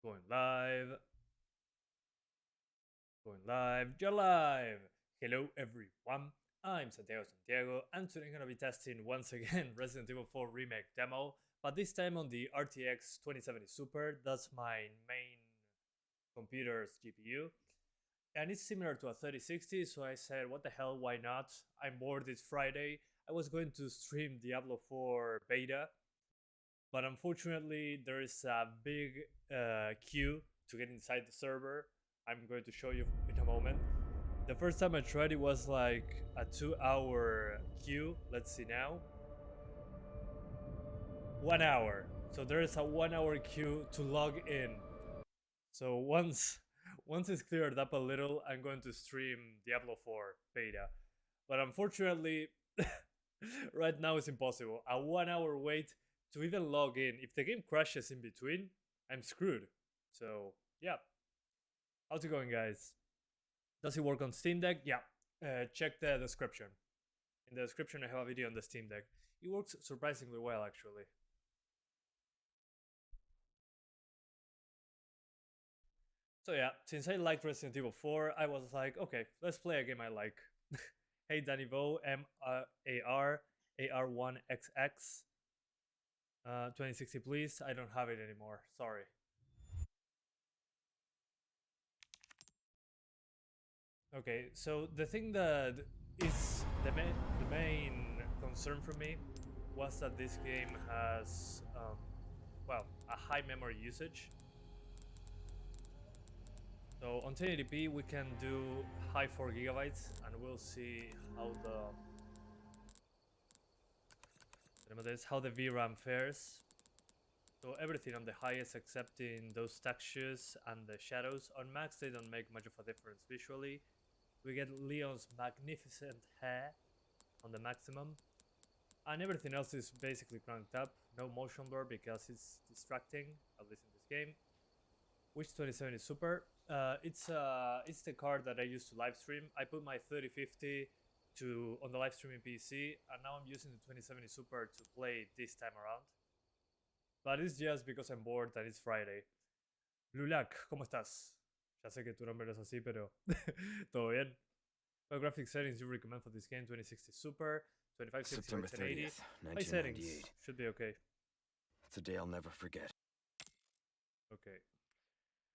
Going live. Going live. You're live. Hello everyone. I'm Santiago, and today I'm gonna be testing once again Resident Evil 4 Remake demo, but this time on the RTX 2070 Super. That's my main computer's GPU. And it's similar to a 3060, so I said, what the hell, why not? I'm bored, it's Friday. I was going to stream Diablo 4 beta, but unfortunately there is a big queue to get inside the server. I'm going to show you in a moment. The first time I tried it was like a 2-hour queue. Let's see now. 1 hour. So there is a 1-hour queue to log in. So once it's cleared up a little, I'm going to stream Diablo 4 beta. But unfortunately, right now it's impossible. A 1-hour wait to even log in. If the game crashes in between, I'm screwed. So yeah. How's it going, guys? Does it work on Steam Deck? Yeah. Check the description. In the description I have a video on the Steam Deck. It works surprisingly well, actually. So yeah, since I liked Resident Evil 4, I was like, okay, let's play a game I like. Hey Danny Vo, MAR, AR1XX. 2060 please, I don't have it anymore, sorry. Okay, so the thing that is the main concern for me was that this game has, well, a high memory usage. So on 1080p we can do high 4 gigabytes, and we'll see how the VRAM fares. So everything on the highest except in those textures and the shadows. On max they don't make much of a difference visually. We get Leon's magnificent hair on the maximum. And everything else is basically cranked up. No motion blur because it's distracting, at least in this game. Which 2070 Super? It's the card that I use to live stream. I put my 3050 on the live streaming PC, and now I'm using the 2070 Super to play this time around. But it's just because I'm bored and it's Friday. Blulac, ¿cómo estás? Ya sé que tu nombre no es así, pero todo bien. What graphic settings do you recommend for this game? 2060 Super, 2560 September by 1080. 30th, My settings 1998. should be okay. It's a day I'll never forget. Okay.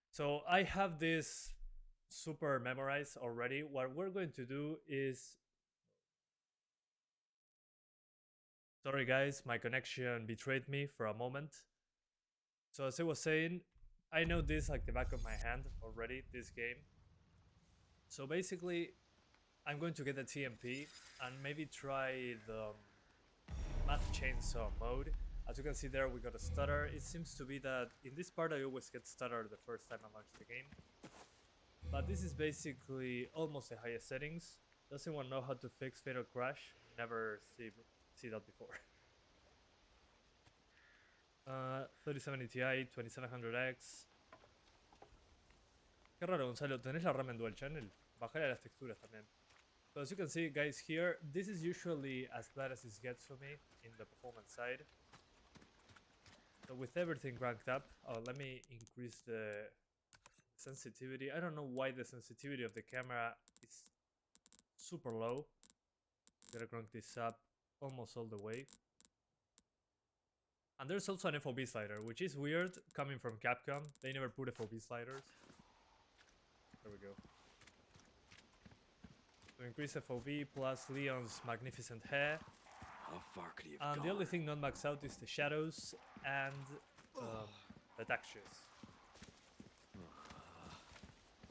So I have this super memorized already. What we're going to do is... Sorry guys, my connection betrayed me for a moment. So as I was saying, I know this like the back of my hand already, this game. So basically, I'm going to get the TMP and maybe try the Math Chainsaw mode. As you can see there, we got a stutter. It seems to be that in this part I always get stutter the first time I launch the game. But this is basically almost the highest settings. Does anyone know how to fix Fatal Crash? Never see that before. 3070 Ti, 2700X. Qué raro, Gonzalo, ¿tenés la RAM en dual channel? Bajale a las texturas también. So as you can see, guys, here, this is usually as bad as it gets for me in the performance side. So with everything cranked up, let me increase the sensitivity. I don't know why the sensitivity of the camera is super low. Gotta crank this up almost all the way. And there's also an FOV slider, which is weird coming from Capcom. They never put FOV sliders. There we go. So increase FOV plus Leon's magnificent hair. How far could he have And gone? the only thing not maxed out is the shadows and the textures.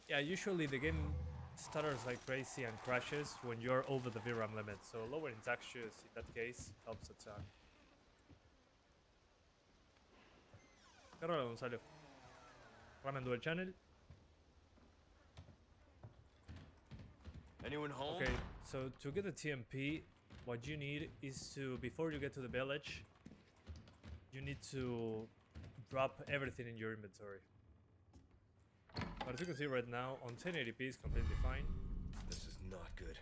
Yeah, usually the game stutters like crazy and crashes when you're over the VRAM limit, so lowering textures in that case helps a ton. Qué raro, Gonzalo. RAM en dual channel. Anyone home? Okay, so to get the TMP, what you need is to, before you get to the village, you need to drop everything in your inventory. But as you can see right now, on 1080p is completely fine. This is not good.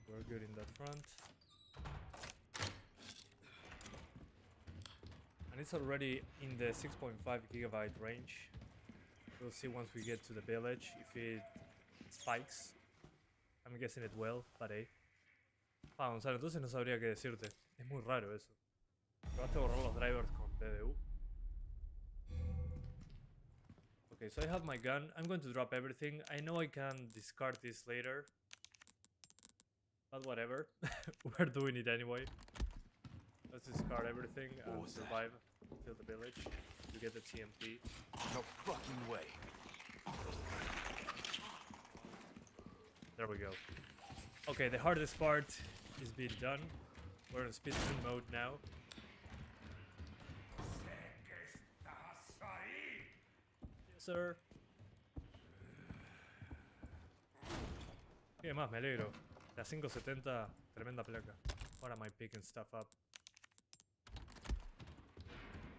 We're good in that front. And it's already in the 6.5 gigabyte range. We'll see once we get to the village if it spikes. I'm guessing it will, but hey. Ah, Gonzalo, entonces no sabría qué decirte. Es muy raro eso. Probaste a borrar los drivers con DDU. Okay, so I have my gun. I'm going to drop everything. I know I can discard this later. But whatever. We're doing it anyway. Let's discard everything and survive until the village to get the TMP. No fucking way. There we go. Okay, the hardest part is being done. We're in speedrun mode now. Yes, sir. ¿Qué más? Me alegro. La 570, tremenda placa. What am I picking stuff up?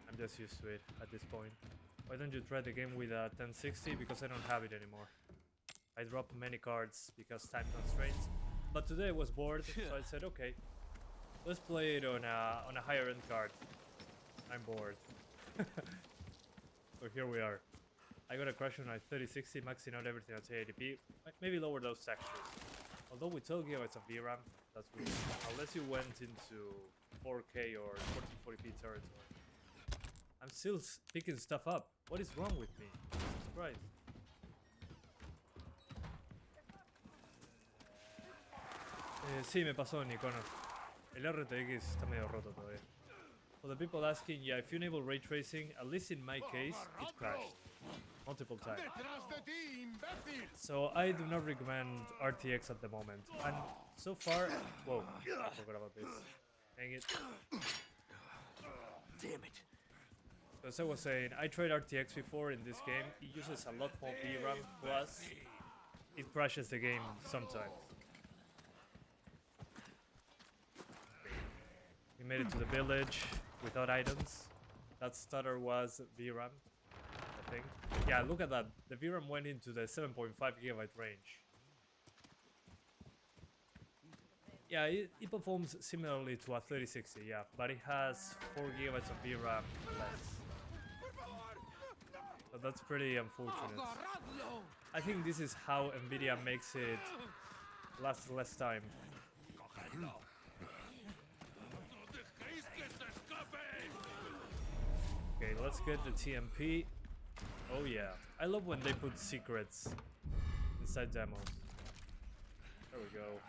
I'm just used to it at this point. Why don't you try the game with a 1060? Because I don't have it anymore. I dropped many cards because time constraints. But today I was bored, so I said, okay, let's play it on a higher end card. I'm bored. So here we are. I got a crash on a 3060, maxing out everything at 1080p. Maybe lower those textures. Although with 12 GB of VRAM, that's weird. Unless you went into 4K or 1440p territory. I'm still picking stuff up. What is wrong with me? Jesus Christ. Sí, me pasó, Nicono. El RTX está medio roto todavía. For the people asking, yeah, if you enable ray tracing, at least in my case, it crashed. Multiple times. So I do not recommend RTX at the moment. And so far... Whoa, I forgot about this. Dang it. Damn it. So as I was saying, I tried RTX before in this game. It uses a lot more VRAM, plus it crashes the game sometimes. We made it to the village without items. That stutter was VRAM, I think. Yeah, look at that. The VRAM went into the 7.5 gigabyte range. Yeah, it performs similarly to a 3060, yeah, but it has 4 gigabytes of VRAM less. So that's pretty unfortunate. I think this is how Nvidia makes it last less time. Okay, let's get the TMP. Oh yeah, I love when they put secrets inside demos. There we go.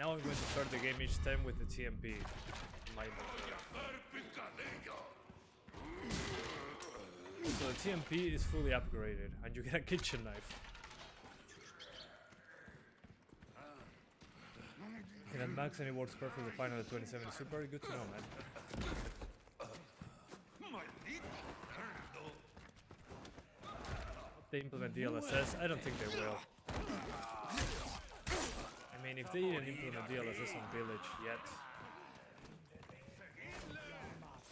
Now I'm going to start the game each time with the TMP. So the TMP is fully upgraded, and you get a kitchen knife. And at max, and it works perfectly fine on the 2070 Super. Good to know, man. They implement DLSS? I don't think they will. I mean, if they didn't implement DLSS on Village yet,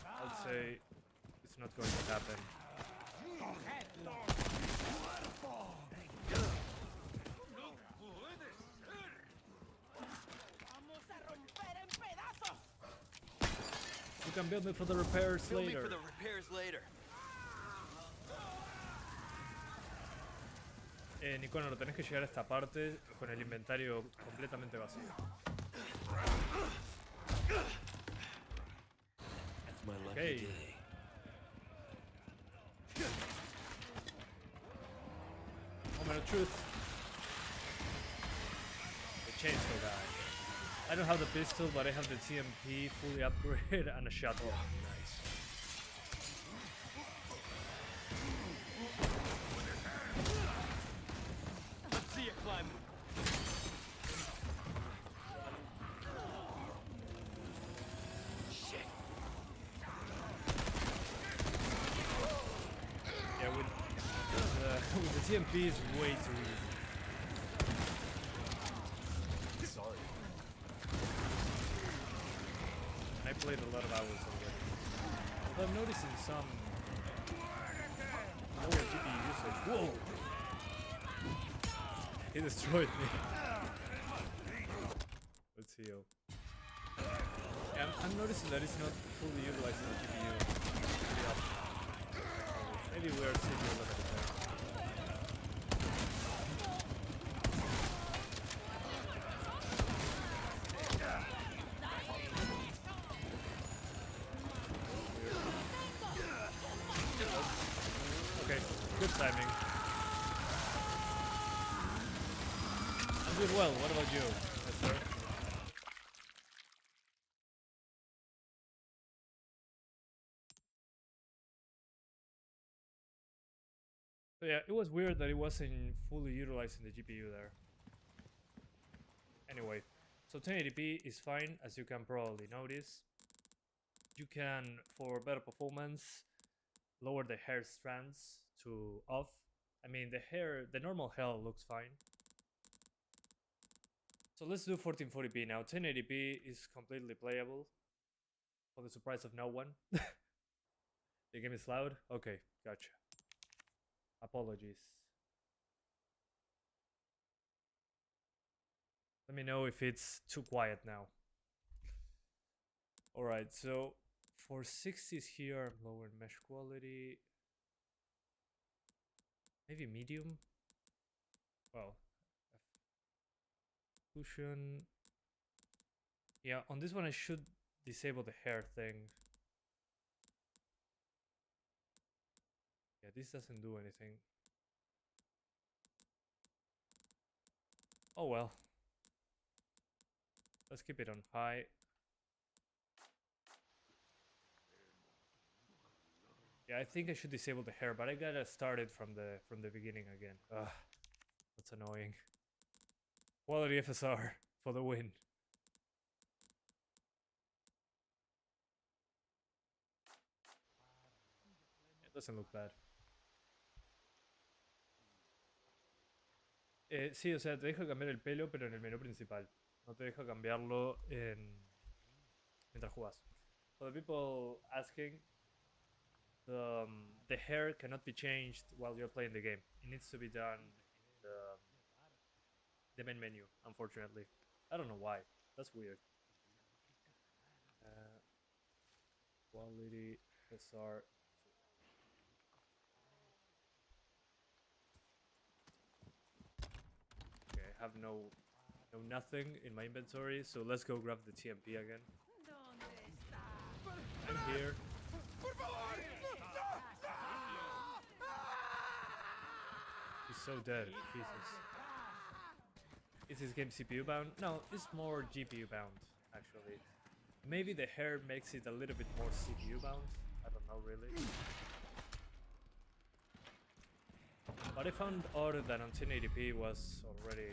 I'd say it's not going to happen. You can build me for the repairs later. Nicono, no tenés que llegar a esta parte con el inventario completamente vacío. Okay. Moment of truth. The chainsaw guy. I don't have the pistol, but I have the TMP fully upgraded and a shotgun. Nice. Let's see you climbing. Shit. Yeah, with the TMP is way too easy. Sorry. I played a lot of hours already. Although I'm noticing some lower GPU usage. Whoa! He destroyed me. Let's heal. Yeah, I'm noticing that it's not fully utilizing the GPU. Maybe we're CPU limited there. Okay, good timing. I'm doing well. What about you, yes, sir? So yeah, it was weird that it wasn't fully utilizing the GPU there. Anyway, so 1080p is fine, as you can probably notice. You can, for better performance, lower the hair strands to off. I mean, the normal hair looks fine. So let's do 1440p now. 1080p is completely playable, for the surprise of no one. The game is loud? Okay, gotcha. Apologies. Let me know if it's too quiet now. Alright, so for 60s here, I'm lowering mesh quality. Maybe medium? Well, cushion. Yeah, on this one I should disable the hair thing. Yeah, this doesn't do anything. Oh well. Let's keep it on high. Yeah, I think I should disable the hair, but I gotta start it from the beginning again. Ugh, that's annoying. Quality FSR for the win. It doesn't look bad. Sí, o sea, te deja cambiar el pelo, pero en el menú principal. No te deja cambiarlo mientras juegas. For the people asking, the hair cannot be changed while you're playing the game. It needs to be done in the main menu, unfortunately. I don't know why. That's weird. Quality FSR. Okay, I have no nothing in my inventory, so let's go grab the TMP again. I'm here. He's so dead. Jesus. Is this game CPU bound? No, it's more GPU bound, actually. Maybe the hair makes it a little bit more CPU bound. I don't know, really. But I found out that on 1080p was already...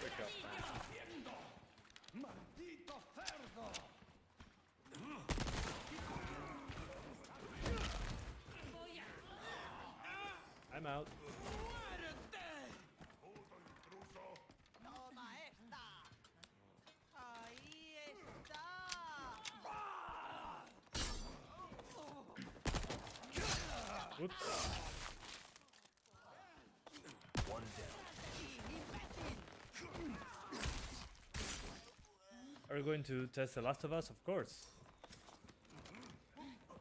Wake up, man. I'm out. Whoops. One down. Are we going to test The Last of Us? Of course.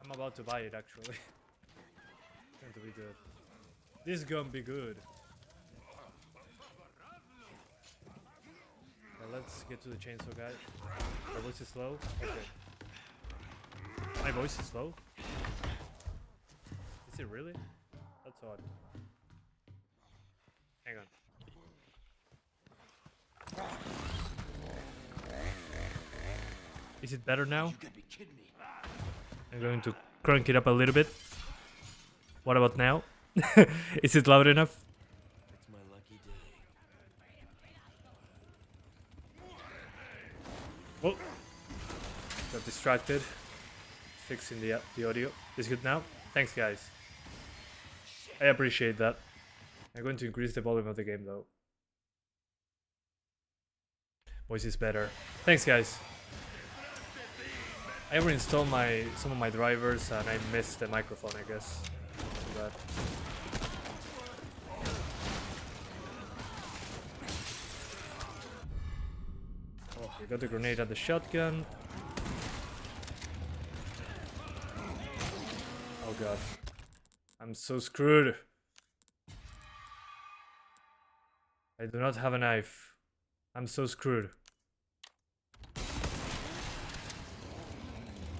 I'm about to buy it, actually. It's going to be good. This is gonna be good. Now let's get to the chainsaw guy. My voice is slow? Okay. My voice is slow? Is it really? That's odd. Hang on. Is it better now? You could be kidding me. I'm going to crank it up a little bit. What about now? Is it loud enough? It's my lucky day. Oh, got distracted. Fixing the audio. Is good now? Thanks, guys. I appreciate that. I'm going to increase the volume of the game, though. Voice is better. Thanks, guys. I reinstalled some of my drivers and I missed the microphone, I guess. Too bad. We got the grenade and the shotgun. Oh god. I'm so screwed. I do not have a knife. I'm so screwed.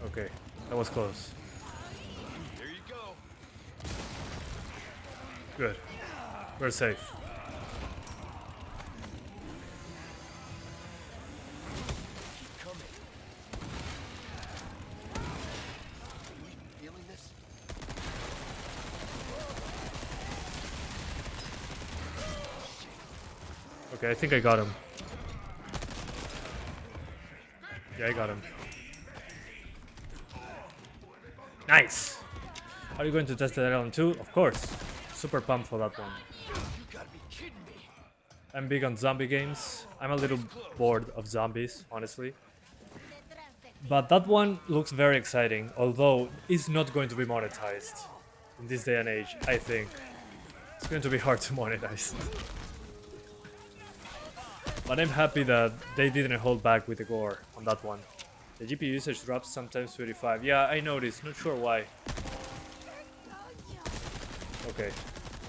Okay, that was close. There you go. Good. We're safe. Keep coming. Are you even feeling this? Okay, I think I got him. Yeah, I got him. Nice! Are you going to test that on too? Of course. Super pumped for that one. You gotta be kidding me. I'm big on zombie games. I'm a little bored of zombies, honestly. But that one looks very exciting, although it's not going to be monetized in this day and age, I think. It's going to be hard to monetize. But I'm happy that they didn't hold back with the gore on that one. The GPU usage drops sometimes to 85. Yeah, I noticed. Not sure why. Okay,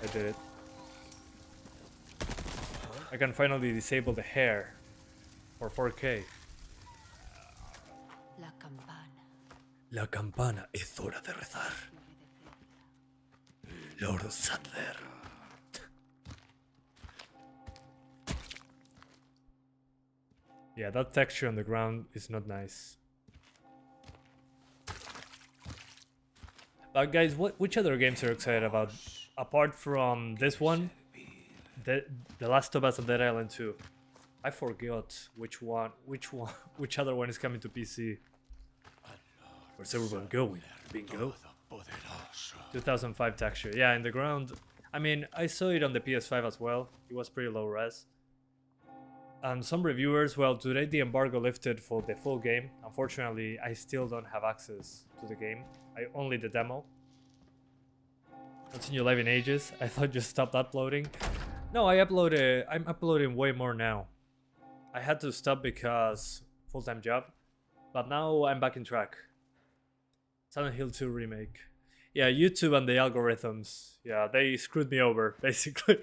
I did it. I can finally disable the hair for 4K. La campana. La campana, es hora de rezar. Lord Sadler. Yeah, that texture on the ground is not nice. But guys, which other games are you excited about? Apart from this one, The Last of Us and Dead Island 2. I forgot which other one is coming to PC. Where's everyone going? Bingo. 2005 texture. Yeah, in the ground. I mean, I saw it on the PS5 as well. It was pretty low res. And some reviewers, well, today the embargo lifted for the full game. Unfortunately, I still don't have access to the game. I only the demo. Not seen you live in ages. I thought you stopped uploading. No, I'm uploading way more now. I had to stop because full-time job. But now I'm back in track. Silent Hill 2 Remake. Yeah, YouTube and the algorithms. Yeah, they screwed me over, basically.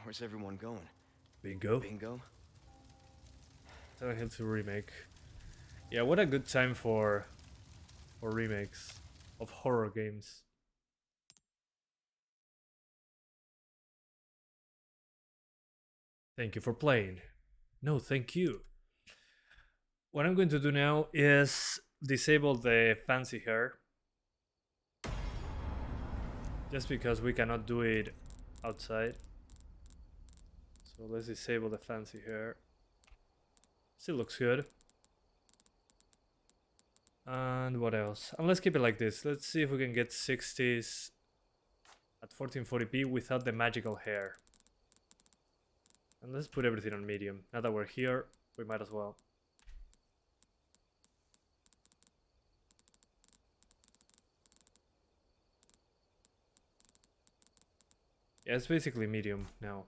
Where's everyone going? Bingo. Bingo? Silent Hill 2 Remake. Yeah, what a good time for remakes of horror games. Thank you for playing. No, thank you. What I'm going to do now is disable the fancy hair. Just because we cannot do it outside. So let's disable the fancy hair. Still looks good. And what else? And let's keep it like this. Let's see if we can get 60s at 1440p without the magical hair. And let's put everything on medium. Now that we're here, we might as well. Yeah, it's basically medium now.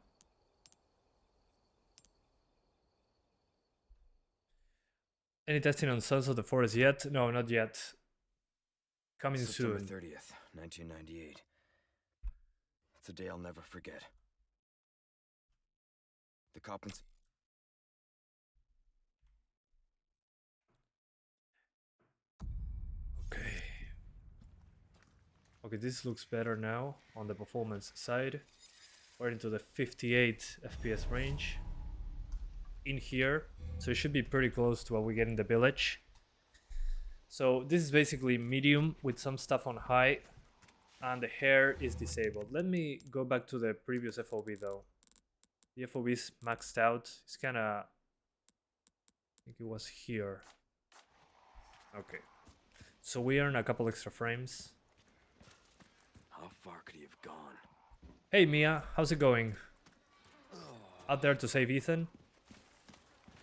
Any testing on Sons of the Forest yet? No, not yet. Coming September soon. 30th, 1998. It's a day I'll never forget. The compens- Okay. Okay, this looks better now on the performance side. We're into the 58 FPS range in here, so it should be pretty close to what we get in the village. So this is basically medium with some stuff on high, and the hair is disabled. Let me go back to the previous FOV though. The FOV is maxed out. It's kind of, I think it was here. Okay, so we earn a couple extra frames. How far could he have gone? Hey Mia, how's it going? Out there to save Ethan?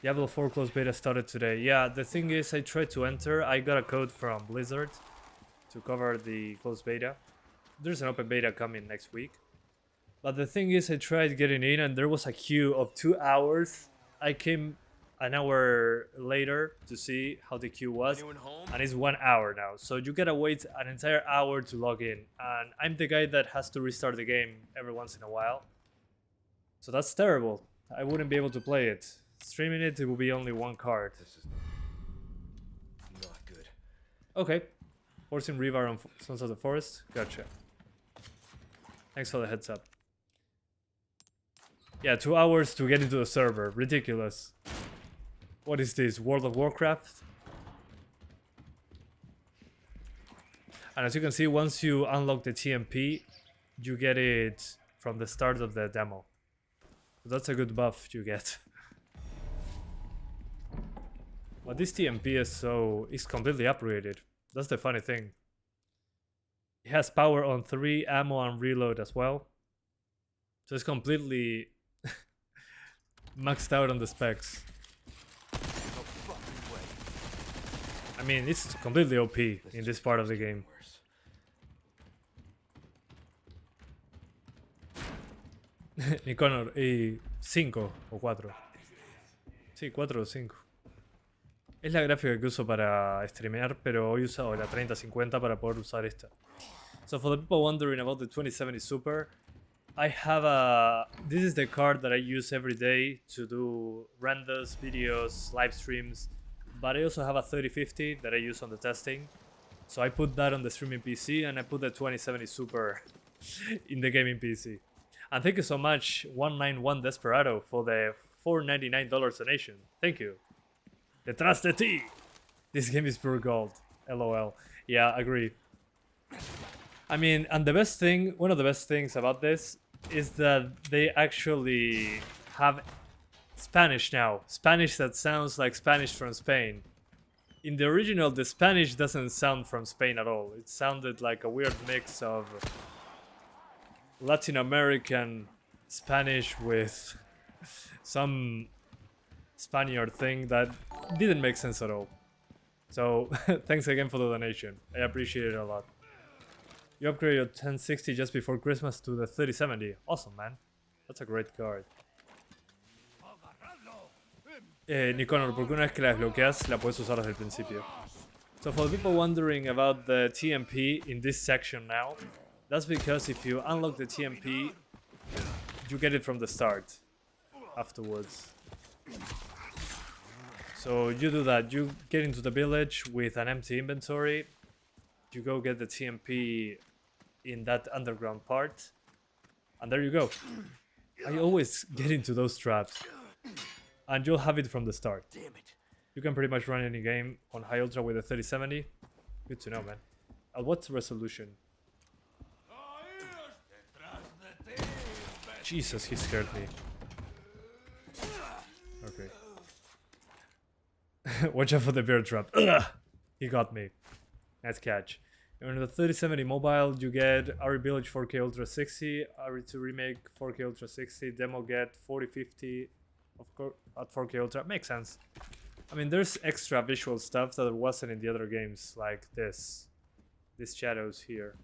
Diablo 4 closed beta started today. Yeah, the thing is, I tried to enter. I got a code from Blizzard to cover the closed beta. There's an open beta coming next week. But the thing is, I tried getting in and there was a queue of 2 hours. I came an hour later to see how the queue was, Anyone home? and it's 1 hour now. So you gotta wait an entire hour to log in, and I'm the guy that has to restart the game every once in a while. So that's terrible. I wouldn't be able to play it. Streaming it will be only one card. This is not good. Okay. Forcing Revar on Sons of the Forest. Gotcha. Thanks for the heads up. Yeah, 2 hours to get into the server. Ridiculous. What is this? World of Warcraft? And as you can see, once you unlock the TMP, you get it from the start of the demo. So that's a good buff you get. But this TMP is completely upgraded. That's the funny thing. It has power on 3, ammo and reload as well. So it's completely maxed out on the specs. I mean, it's completely OP in this part of the game. Nikonor, y 5 o 4. Sí, 4 o 5. Es la gráfica que uso para streamear, pero hoy he usado la 3050 para poder usar esta. So for the people wondering about the 2070 Super, I have this is the card that I use every day to do renders, videos, live streams, but I also have a 3050 that I use on the testing. So I put that on the streaming PC and I put the 2070 Super in the gaming PC. And thank you so much, 191 Desperado, for the $4.99 donation. Thank you. Detrás de ti! This game is pure gold. LOL. Yeah, agree. I mean, and the best thing, one of the best things about this is that they actually have Spanish now. Spanish that sounds like Spanish from Spain. In the original, the Spanish doesn't sound from Spain at all. It sounded like a weird mix of Latin American Spanish with some Spaniard thing that didn't make sense at all. So thanks again for the donation. I appreciate it a lot. You upgraded your 1060 just before Christmas to the 3070. Awesome, man. That's a great card. Nikonor, porque una vez que la desbloqueas, la puedes usar desde el principio. So for the people wondering about the TMP in this section now, that's because if you unlock the TMP, you get it from the start afterwards. So you do that, you get into the village with an empty inventory, you go get the TMP in that underground part, and there you go. I always get into those traps, and you'll have it from the start. Damn it. You can pretty much run any game on high ultra with a 3070. Good to know, man. At what resolution? Jesus, he scared me. Okay. Watch out for the bear trap. Ugh! He got me. Nice catch. And on the 3070 mobile, you get RE Village 4K Ultra 60, RE2 Remake 4K Ultra 60, demo get 4050 of course at 4K Ultra. Makes sense. I mean, there's extra visual stuff that there wasn't in the other games, like these shadows here.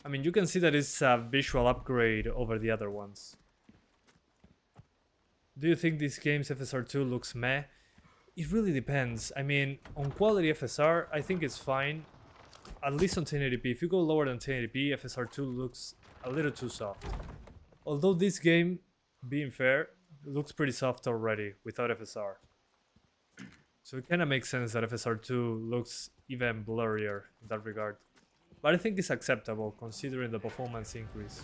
I mean, you can see that it's a visual upgrade over the other ones. Do you think this game's FSR2 looks meh? It really depends. I mean, on quality FSR, I think it's fine. At least on 1080p. If you go lower than 1080p, FSR2 looks a little too soft. Although this game, being fair, looks pretty soft already without FSR. So it kind of makes sense that FSR2 looks even blurrier in that regard. But I think it's acceptable considering the performance increase.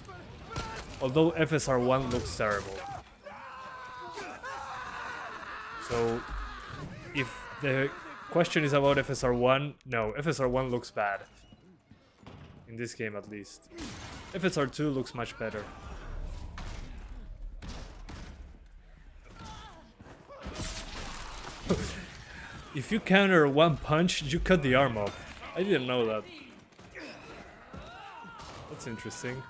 Although FSR1 looks terrible. So if the question is about FSR1, no, FSR1 looks bad. In this game at least. FSR2 looks much better. If you counter one punch, you cut the arm off. I didn't know that. That's interesting.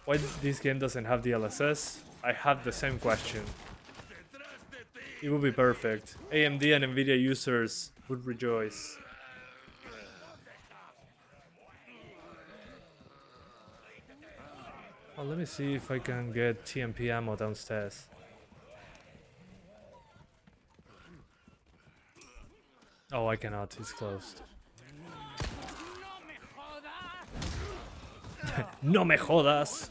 Why this game doesn't have DLSS? I have the same question. It would be perfect. AMD and Nvidia users would rejoice. Oh, let me see if I can get TMP ammo downstairs. Oh, I cannot. It's closed. No me jodas.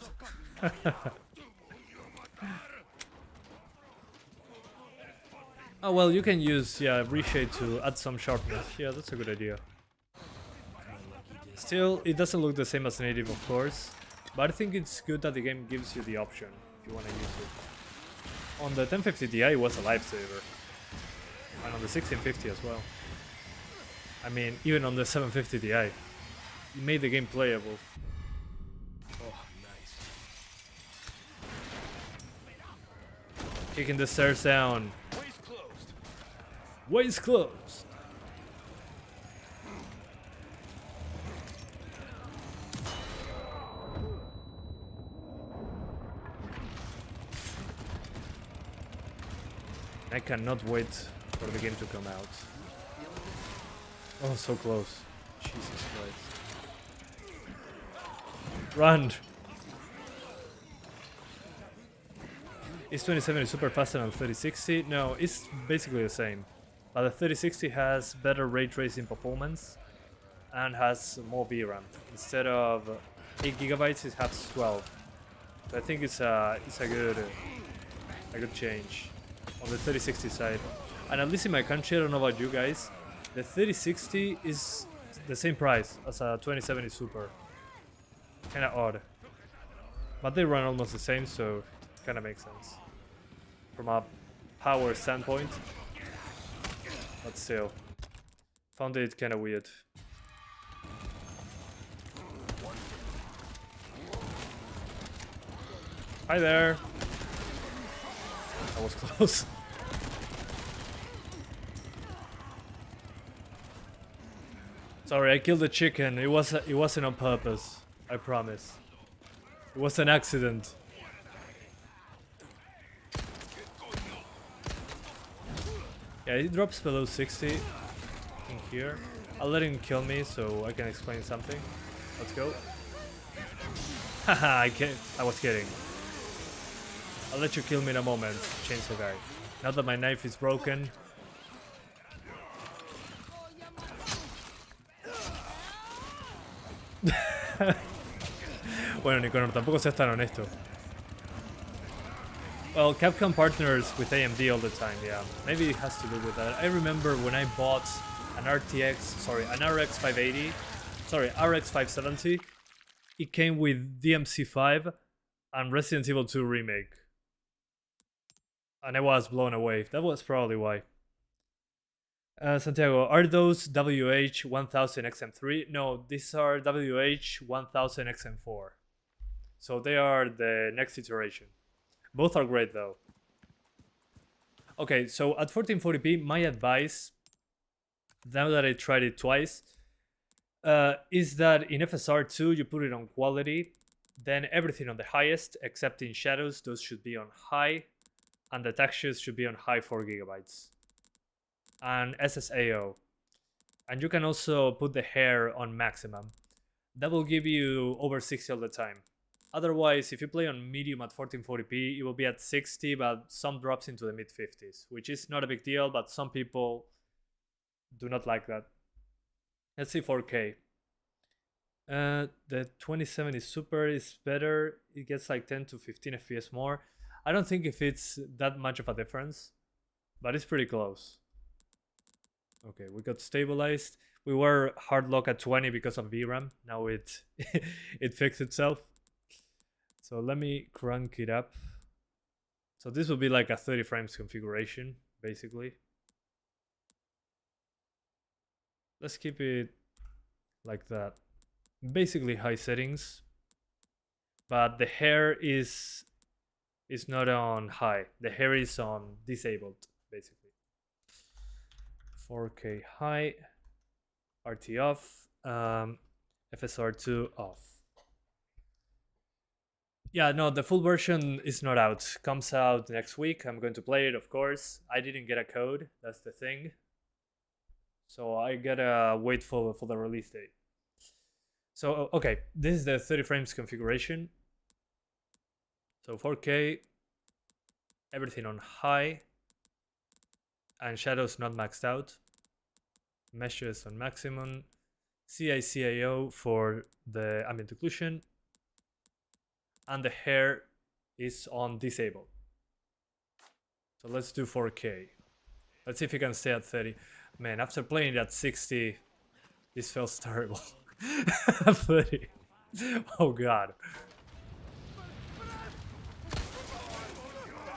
Oh well, you can use reshade to add some sharpness. Yeah, that's a good idea. Still, it doesn't look the same as native, of course, but I think it's good that the game gives you the option if you want to use it. On the 1050 Ti, it was a lifesaver, and on the 1650 as well. I mean, even on the 750 Ti, it made the game playable. Oh, nice. Kicking the stairs down. Way's closed. Way's closed. I cannot wait for the game to come out. Oh, so close. Jesus Christ. Run! Is 2070 super faster than 3060? No, it's basically the same. But the 3060 has better ray tracing performance and has more VRAM. Instead of 8 gigabytes, it has 12. So I think it's a good change on the 3060 side. And at least in my country, I don't know about you guys, the 3060 is the same price as a 2070 Super. Kinda odd. But they run almost the same, so it kinda makes sense. From a power standpoint. But still. Found it kinda weird. Hi there! That was close. Sorry, I killed the chicken. It wasn't on purpose. I promise. It was an accident. Yeah, he drops below 60 in here. I'll let him kill me so I can explain something. Let's go. Haha, I was kidding. I'll let you kill me in a moment, chainsaw guy. Now that my knife is broken. Bueno, Nicanor, tampoco seas tan honesto. Well, Capcom partners with AMD all the time, yeah. Maybe it has to do with that. I remember when I bought an RX 580, RX 570, it came with DMC5 and Resident Evil 2 Remake. And I was blown away. That was probably why. Santiago, are those WH1000XM3? No, these are WH1000XM4. So they are the next iteration. Both are great though. Okay, so at 1440p, my advice, now that I tried it twice, is that in FSR2 you put it on quality, then everything on the highest, except in shadows, those should be on high, and the textures should be on high 4 gigabytes. And SSAO. And you can also put the hair on maximum. That will give you over 60 all the time. Otherwise, if you play on medium at 1440p, it will be at 60, but some drops into the mid-50s, which is not a big deal, but some people do not like that. Let's see 4K. The 2070 Super is better. It gets like 10 to 15 FPS more. I don't think if it's that much of a difference, but it's pretty close. Okay, we got stabilized. We were hard lock at 20 because of VRAM. Now it fixed itself. So let me crank it up. So this will be like a 30 frames configuration, basically. Let's keep it like that. Basically high settings. But the hair is not on high. The hair is on disabled, basically. 4K high, RT off, FSR2 off. Yeah, no, the full version is not out. Comes out next week. I'm going to play it, of course. I didn't get a code. That's the thing. So I gotta wait for the release date. So, okay, this is the 30 frames configuration. So 4K, everything on high, and shadows not maxed out. Meshes on maximum. CICAO for the ambient occlusion. And the hair is on disable. So let's do 4K. Let's see if you can stay at 30. Man, after playing it at 60, this feels terrible. 30. Oh god.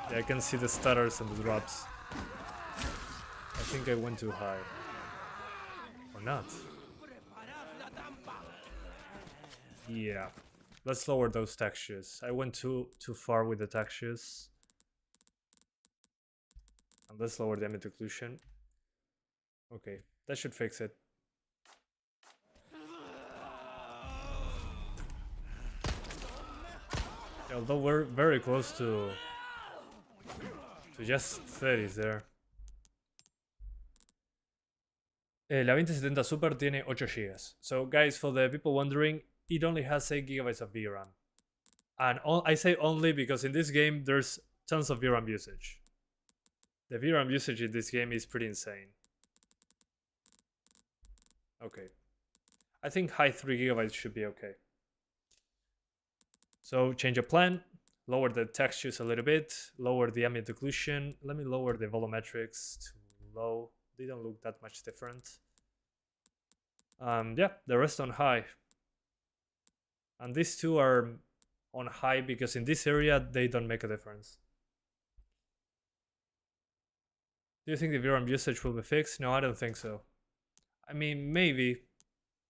Yeah, I can see the stutters and the drops. I think I went too high. Or not. Yeah. Let's lower those textures. I went too far with the textures. And let's lower the ambient occlusion. Okay, that should fix it. Yeah, although we're very close to just 30s there. La 2070 Super tiene 8 GB. So guys, for the people wondering, it only has 8 GB of VRAM. And I say only because in this game there's tons of VRAM usage. The VRAM usage in this game is pretty insane. Okay. I think high 3 GB should be okay. So change of plan, lower the textures a little bit, lower the ambient occlusion. Let me lower the volumetrics to low. They don't look that much different. Yeah, the rest on high. And these two are on high because in this area they don't make a difference. Do you think the VRAM usage will be fixed? No, I don't think so. I mean, maybe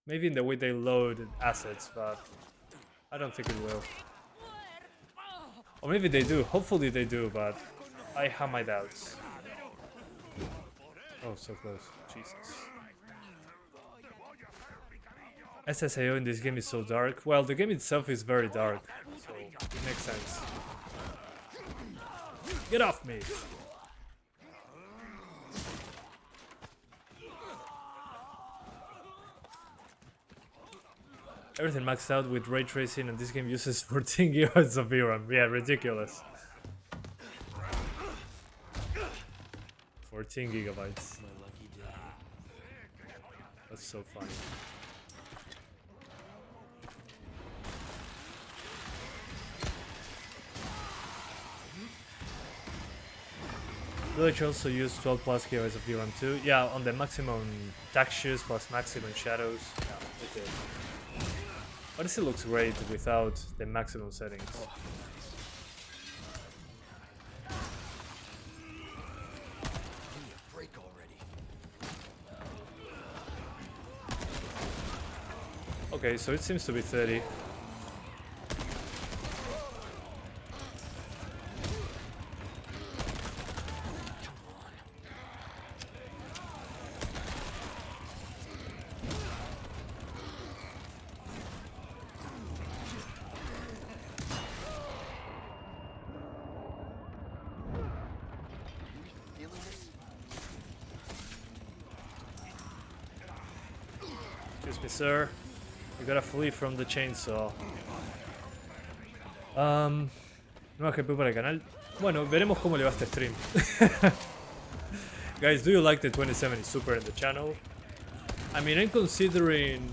in the way they load assets, but I don't think it will. Or maybe they do. Hopefully they do, but I have my doubts. Oh, so close. Jesus. SSAO in this game is so dark. Well, the game itself is very dark, so it makes sense. Get off me! Everything maxed out with ray tracing, and this game uses 14 GB of VRAM. Yeah, ridiculous. 14 GB. That's so funny. Village also used 12 plus GB of VRAM too. Yeah, on the maximum textures plus maximum shadows. Yeah, it did. But it still looks great without the maximum settings. Okay, so it seems to be 30. Excuse me, sir. You gotta flee from the chainsaw. Nueva GPU para el canal. Bueno, veremos cómo le va este stream. Guys, do you like the 2070 Super in the channel? I mean, I'm considering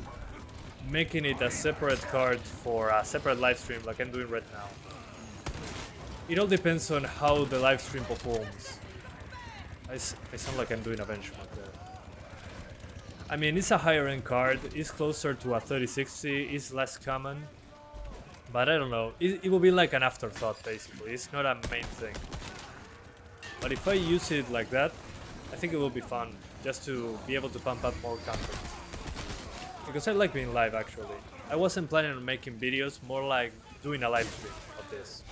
making it a separate card for a separate live stream like I'm doing right now. It all depends on how the live stream performs. I sound like I'm doing a benchmark there. I mean, it's a higher end card, it's closer to a 3060, it's less common. But I don't know, it will be like an afterthought basically, it's not a main thing. But if I use it like that, I think it will be fun, just to be able to pump up more content. Because I like being live actually. I wasn't planning on making videos, more like doing a live stream of this.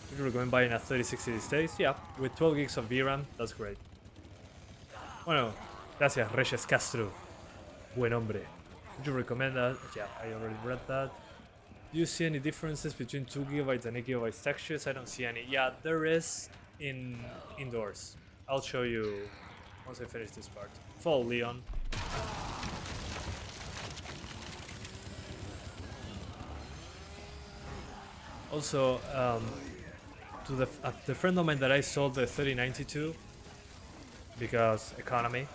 Would you recommend buying a 3060 these days? Yeah, with 12 gigs of VRAM, that's great. Bueno, gracias Reyes Castro. Buen hombre. Would you recommend that? Yeah, I already read that. Do you see any differences between 2 GB and 8 GB textures? I don't see any. Yeah, there is indoors. I'll show you once I finish this part. Fall, Leon. Also, to the friend of mine that I sold the 3090 to, because economy,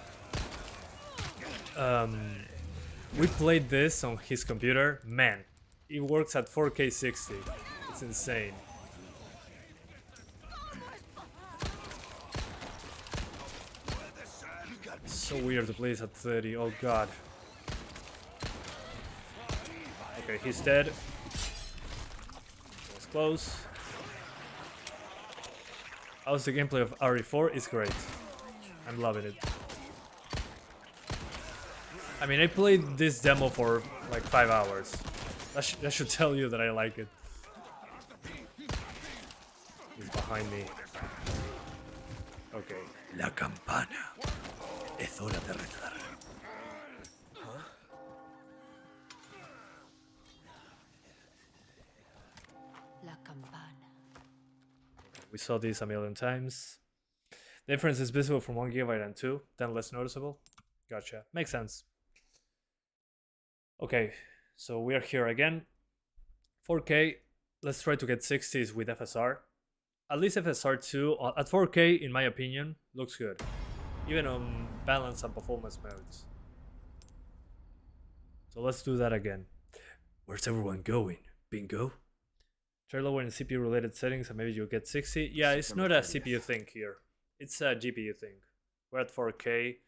we played this on his computer. Man, it works at 4K 60. It's insane. So weird to play this at 30. Oh god. Okay, he's dead. That was close. How's the gameplay of RE4? It's great. I'm loving it. I mean, I played this demo for like 5 hours. That should tell you that I like it. He's behind me. Okay. La campana. Es hora de rezar. La campana. We saw these a million times. The difference is visible from 1 GB and 2, then less noticeable. Gotcha. Makes sense. Okay, so we are here again. 4K. Let's try to get 60s with FSR. At least FSR2 at 4K, in my opinion, looks good. Even on balance and performance modes. So let's do that again. Where's everyone going? Bingo? Try lowering CPU related settings and maybe you'll get 60. Yeah, it's not a CPU thing here. It's a GPU thing. We're at 4K.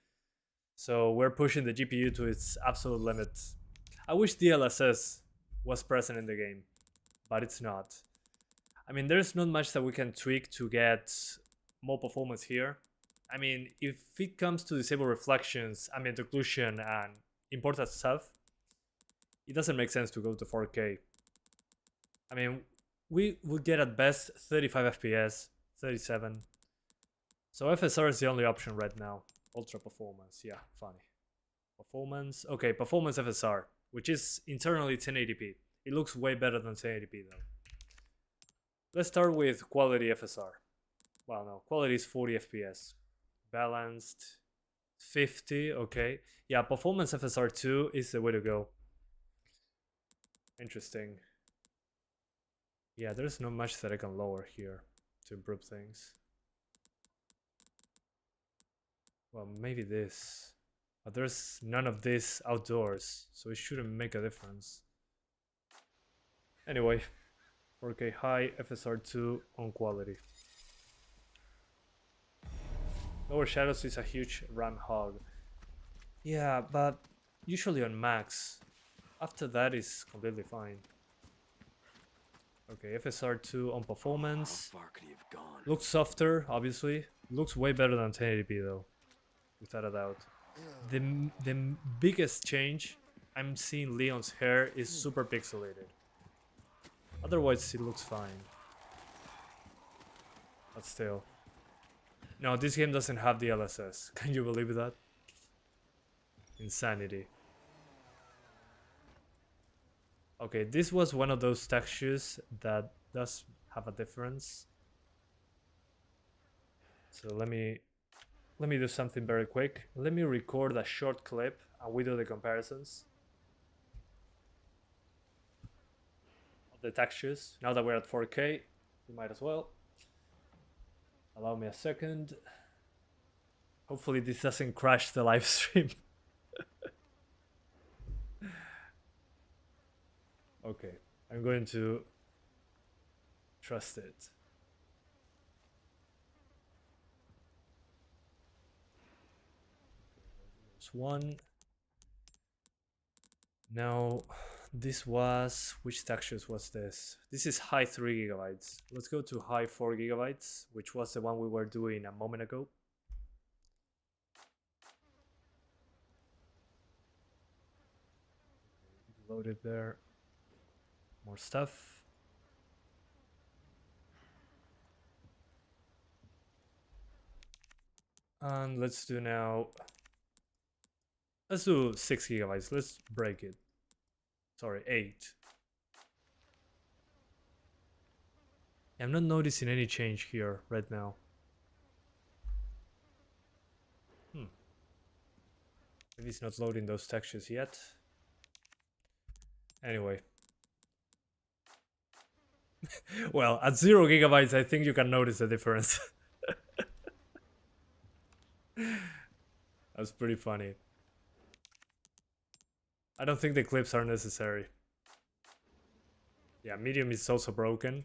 So we're pushing the GPU to its absolute limit. I wish DLSS was present in the game, but it's not. I mean, there's not much that we can tweak to get more performance here. I mean, if it comes to disable reflections, ambient occlusion, and important stuff, it doesn't make sense to go to 4K. I mean, we would get at best 35 FPS, 37. So FSR is the only option right now. Ultra performance, yeah, funny. Performance, okay, performance FSR, which is internally 1080p. It looks way better than 1080p though. Let's start with quality FSR. Well, no, quality is 40 FPS. Balanced 50, okay. Yeah, performance FSR2 is the way to go. Interesting. Yeah, there's not much that I can lower here to improve things. Well, maybe this. But there's none of this outdoors, so it shouldn't make a difference. Anyway, 4K high, FSR2 on quality. Lower shadows is a huge RAM hog. Yeah, but usually on max. After that is completely fine. Okay, FSR2 on performance. How far could he have gone? Looks softer, obviously. Looks way better than 1080p though, without a doubt. The biggest change I'm seeing Leon's hair is super pixelated. Otherwise, it looks fine. But still. No, this game doesn't have DLSS. Can you believe that? Insanity. Okay, this was one of those textures that does have a difference. So let me do something very quick. Let me record a short clip and we do the comparisons of the textures. Now that we're at 4K, we might as well. Allow me a second. Hopefully this doesn't crash the live stream. Okay, I'm going to trust it. There's one. Now, this was, which textures was this? This is high 3 gigabytes. Let's go to high 4 gigabytes, which was the one we were doing a moment ago. Loaded there. More stuff. And let's do now, let's do 6 gigabytes. Let's break it. Sorry, 8. I'm not noticing any change here right now. Maybe it's not loading those textures yet. Anyway. Well, at 0 gigabytes, I think you can notice the difference. That's pretty funny. I don't think the clips are necessary. Yeah, medium is also broken.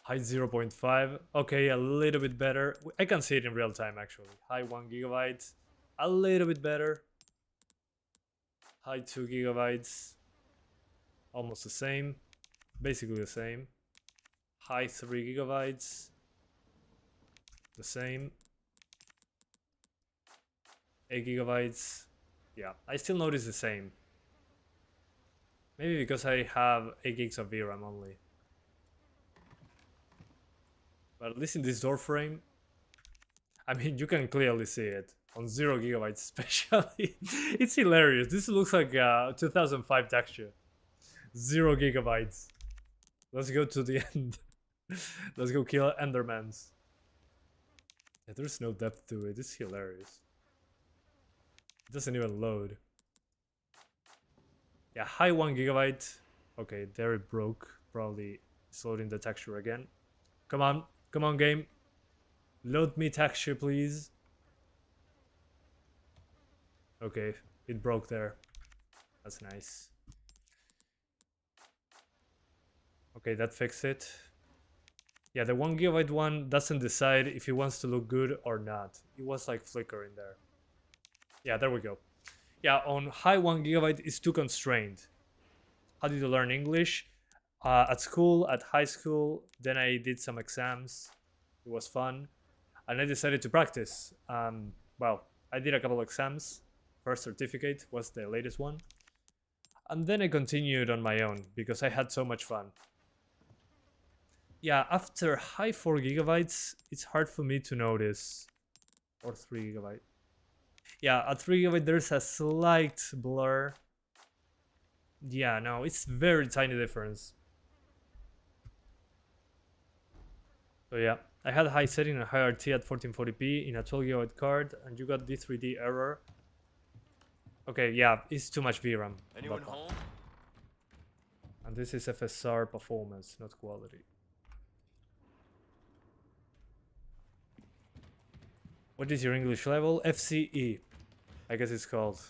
High 0.5. Okay, a little bit better. I can see it in real time actually. High 1 gigabyte. A little bit better. High 2 gigabytes. Almost the same. Basically the same. High 3 gigabytes. The same. 8 gigabytes. Yeah, I still notice the same. Maybe because I have 8 gigs of VRAM only. But at least in this door frame, I mean, you can clearly see it. On 0 gigabytes especially. It's hilarious. This looks like a 2005 texture. 0 gigabytes. Let's go to the end. Let's go kill Endermans. Yeah, there's no depth to it. It's hilarious. It doesn't even load. Yeah, high 1 gigabyte. Okay, there it broke. Probably it's loading the texture again. Come on. Come on, game. Load me texture, please. Okay, it broke there. That's nice. Okay, that fixed it. Yeah, the 1 gigabyte one doesn't decide if it wants to look good or not. It was like flickering there. Yeah, there we go. Yeah, on high 1 gigabyte, it's too constrained. How did you learn English? At school, at high school. Then I did some exams. It was fun. And I decided to practice. Well, I did a couple exams. First certificate was the latest one. And then I continued on my own because I had so much fun. Yeah, after high 4 gigabytes, it's hard for me to notice. Or 3 gigabyte. Yeah, at 3 gigabyte there's a slight blur. Yeah, no, it's very tiny difference. So yeah, I had a high setting and high RT at 1440p in a 12 gigabyte card, and you got D3D error. Okay, yeah, it's too much VRAM. Anyone home? And this is FSR performance, not quality. What is your English level? FCE, I guess it's called.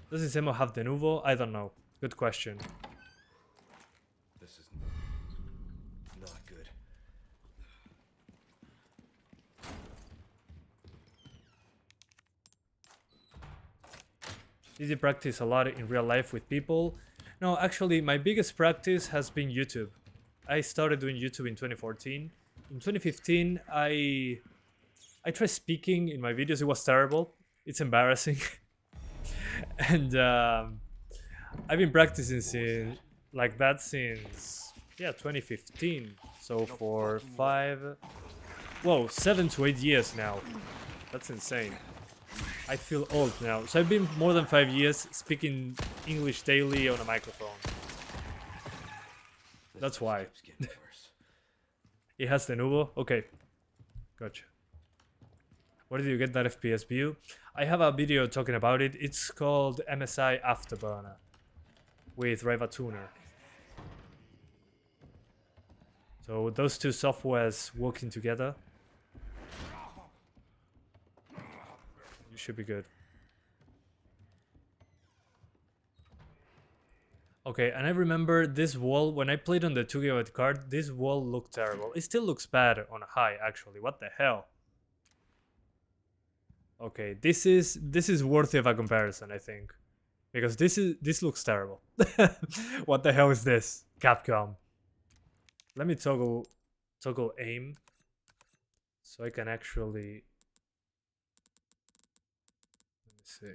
Does this demo have de novo? I don't know. Good question. This is not good. Did you practice a lot in real life with people? No, actually, my biggest practice has been YouTube. I started doing YouTube in 2014. In 2015, I tried speaking in my videos. It was terrible. It's embarrassing. And I've been practicing like that since 2015. So for 7 to 8 years now. That's insane. I feel old now. So I've been more than 5 years speaking English daily on a microphone. That's why. It has the nubo? Okay. Gotcha. Where did you get that FPS view? I have a video talking about it. It's called MSI Afterburner with Reva Tuner. So those two softwares working together. You should be good. Okay, and I remember this wall, when I played on the 2 GB card, this wall looked terrible. It still looks bad on high, actually. What the hell? Okay, this is worthy of a comparison, I think. Because this looks terrible. What the hell is this? Capcom. Let me toggle aim so I can actually, let me see.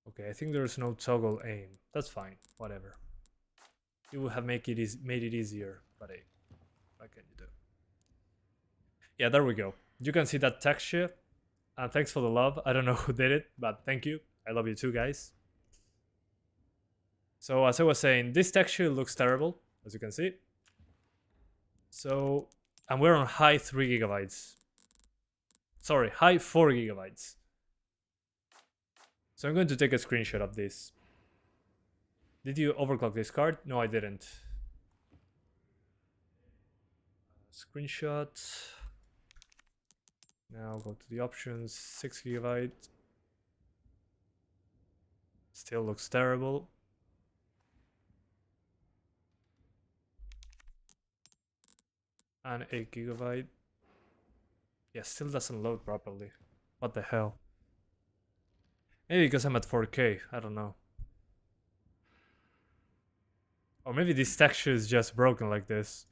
Okay, I think there's no toggle aim. That's fine, whatever. It would have made it easier, but hey, what can you do? Yeah, there we go. You can see that texture. And thanks for the love. I don't know who did it, but thank you. I love you too, guys. So as I was saying, this texture looks terrible, as you can see. So, and we're on high 3 gigabytes. Sorry, high 4 gigabytes. So I'm going to take a screenshot of this. Did you overclock this card? No, I didn't. Screenshot. Now go to the options. 6 GB. Still looks terrible. And 8 GB. Yeah, still doesn't load properly. What the hell? Maybe because I'm at 4K. I don't know. Or maybe this texture is just broken like this.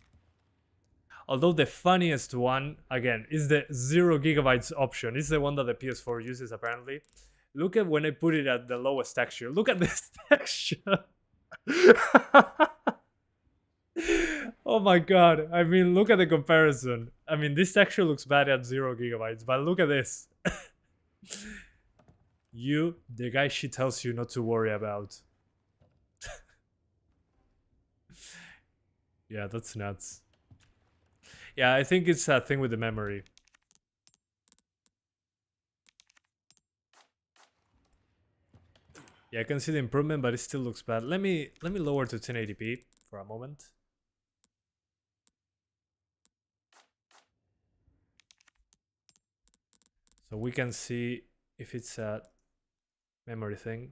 Although the funniest one, again, is the 0 GB option. It's the one that the PS4 uses apparently. Look at when I put it at the lowest texture. Look at this texture. Oh my god. I mean, look at the comparison. I mean, this texture looks bad at 0 GB, but look at this. The guy she tells you not to worry about. Yeah, that's nuts. Yeah, I think it's a thing with the memory. Yeah, I can see the improvement, but it still looks bad. Let me lower to 1080p for a moment. So we can see if it's a memory thing.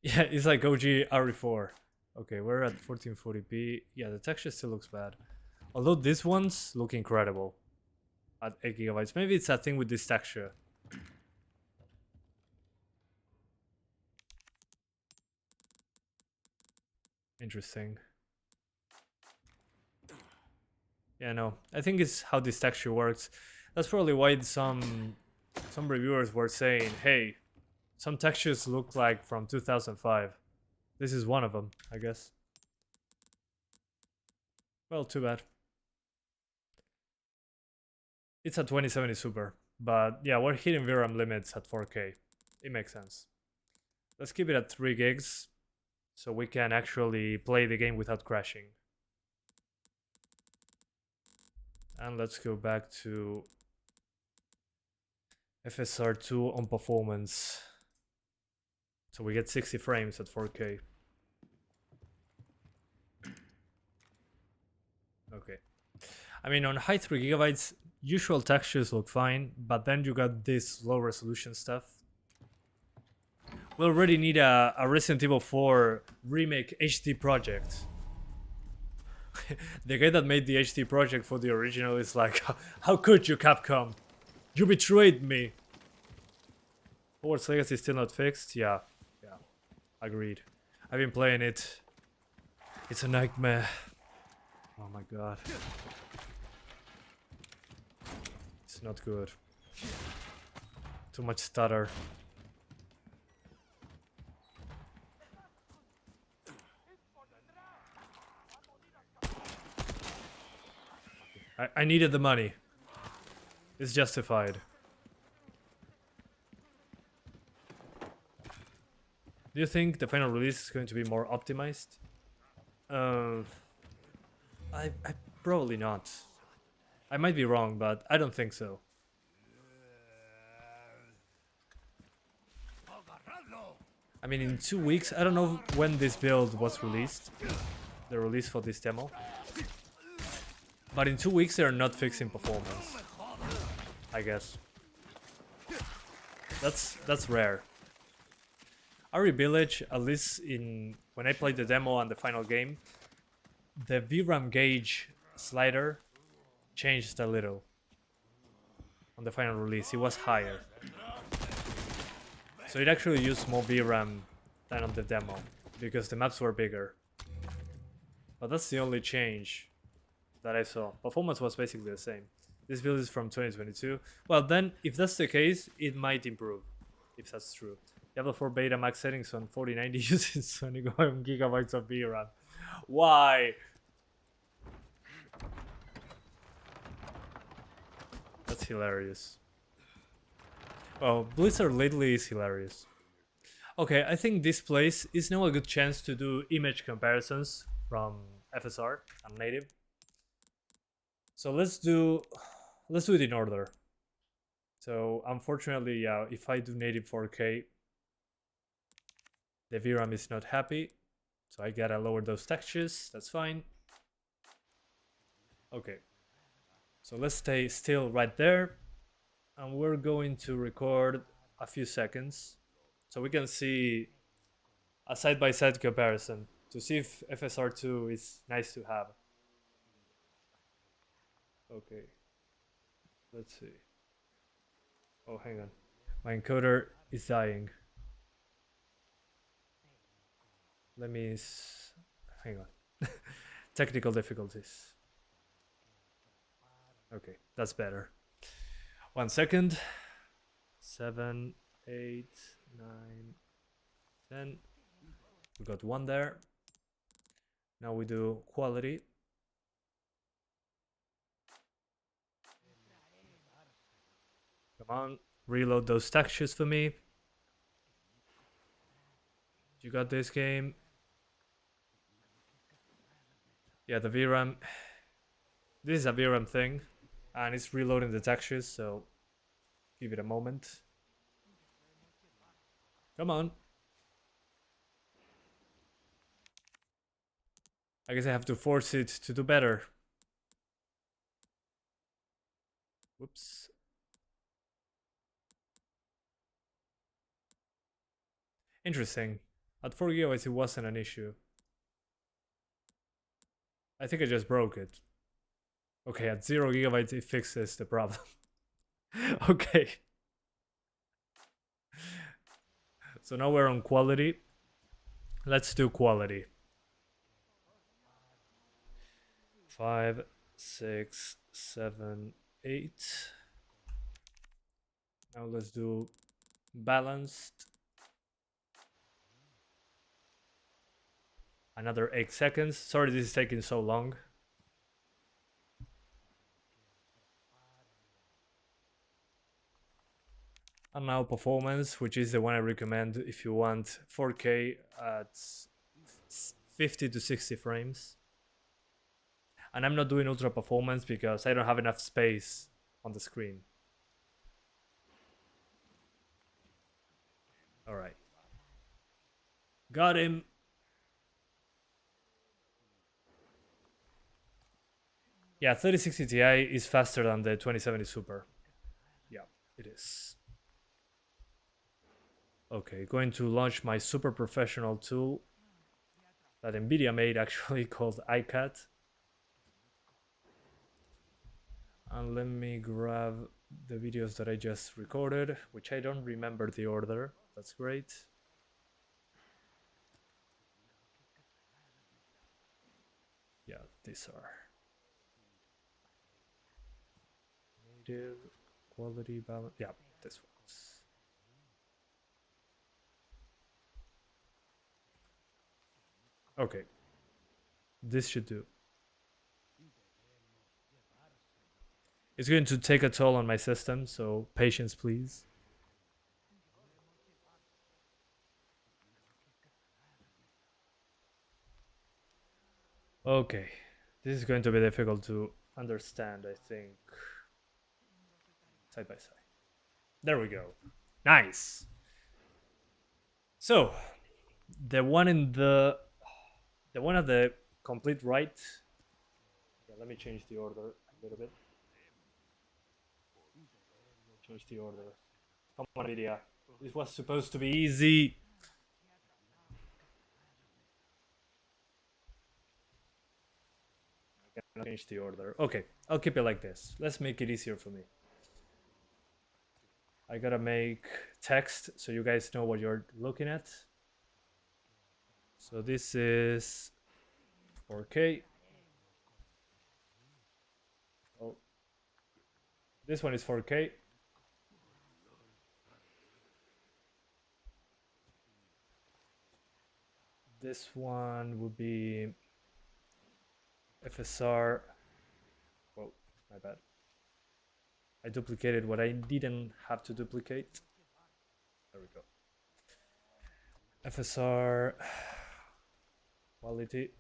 Yeah, it's like OG RE4. Okay, we're at 1440p. Yeah, the texture still looks bad. Although these ones look incredible at 8 GB. Maybe it's a thing with this texture. Interesting. Yeah, no. I think it's how this texture works. That's probably why some reviewers were saying, hey, some textures look like from 2005. This is one of them, I guess. Well, too bad. It's a 2070 Super, but yeah, we're hitting VRAM limits at 4K. It makes sense. Let's keep it at 3 gigs, so we can actually play the game without crashing. And let's go back to FSR2 on performance. So we get 60 frames at 4K. Okay. I mean, on high 3 GB, usual textures look fine, but then you got this low resolution stuff. We already need a Resident Evil 4 Remake HD project. The guy that made the HD project for the original is like, how could you, Capcom? You betrayed me. Hogwarts Legacy is still not fixed? Yeah, agreed. I've been playing it. It's a nightmare. Oh my god. It's not good. Too much stutter. I needed the money. It's justified. Do you think the final release is going to be more optimized? I probably not. I might be wrong, but I don't think so. I mean, in 2 weeks, I don't know when this build was released. The release for this demo. But in 2 weeks, they are not fixing performance. I guess. That's rare. RE Village, at least when I played the demo and the final game, the VRAM gauge slider changed a little. On the final release, it was higher. So it actually used more VRAM than on the demo, because the maps were bigger. But that's the only change that I saw. Performance was basically the same. This build is from 2022. Well then, if that's the case, it might improve. If that's true. Diablo 4 beta max settings on 4090 using Sony gigabytes of VRAM. Why? That's hilarious. Well, Blizzard lately is hilarious. Okay, I think this place is now a good chance to do image comparisons from FSR and native. So let's do it in order. So unfortunately, yeah, if I do native 4K, The VRAM is not happy, so I gotta lower those textures. That's fine. Okay, so let's stay still right there, and we're going to record a few seconds so we can see a side-by-side comparison to see if FSR2 is nice to have. Okay, let's see. Oh, hang on, my encoder is dying. Let me hang on. Technical difficulties. Okay, that's better. 1 second. 7, 8, 9, 10. We got 1 there. Now we do quality. Come on, reload those textures for me. You got this game. Yeah, the VRAM. This is a VRAM thing, and it's reloading the textures, so give it a moment. Come on. I guess I have to force it to do better. Whoops. Interesting. At 4 GB it wasn't an issue. I think I just broke it. Okay, at 0 GB it fixes the problem. Okay. So now we're on quality. Let's do quality. 5, 6, 7, 8. Now let's do balanced. Another 8 seconds. Sorry this is taking so long. And now performance, which is the one I recommend if you want 4K at 50 to 60 frames. And I'm not doing ultra performance because I don't have enough space on the screen. All right. Got him. Yeah, 3060 Ti is faster than the 2070 Super. Yeah, it is. Okay, going to launch my super professional tool that NVIDIA made actually called iCat. And let me grab the videos that I just recorded, which I don't remember the order. That's great. Yeah, these are native quality balance. Yeah, this one's. Okay, this should do. It's going to take a toll on my system, so patience please. Okay, this is going to be difficult to understand, I think. Side by side. There we go. Nice. So, the one at the complete right. Yeah, let me change the order a little bit. Change the order. Come on, NVIDIA. This was supposed to be easy. I cannot change the order. Okay, I'll keep it like this. Let's make it easier for me. I gotta make text so you guys know what you're looking at. So this is 4K. Oh, this one is 4K. This one would be FSR. Oh, my bad. I duplicated what I didn't have to duplicate. There we go. FSR quality.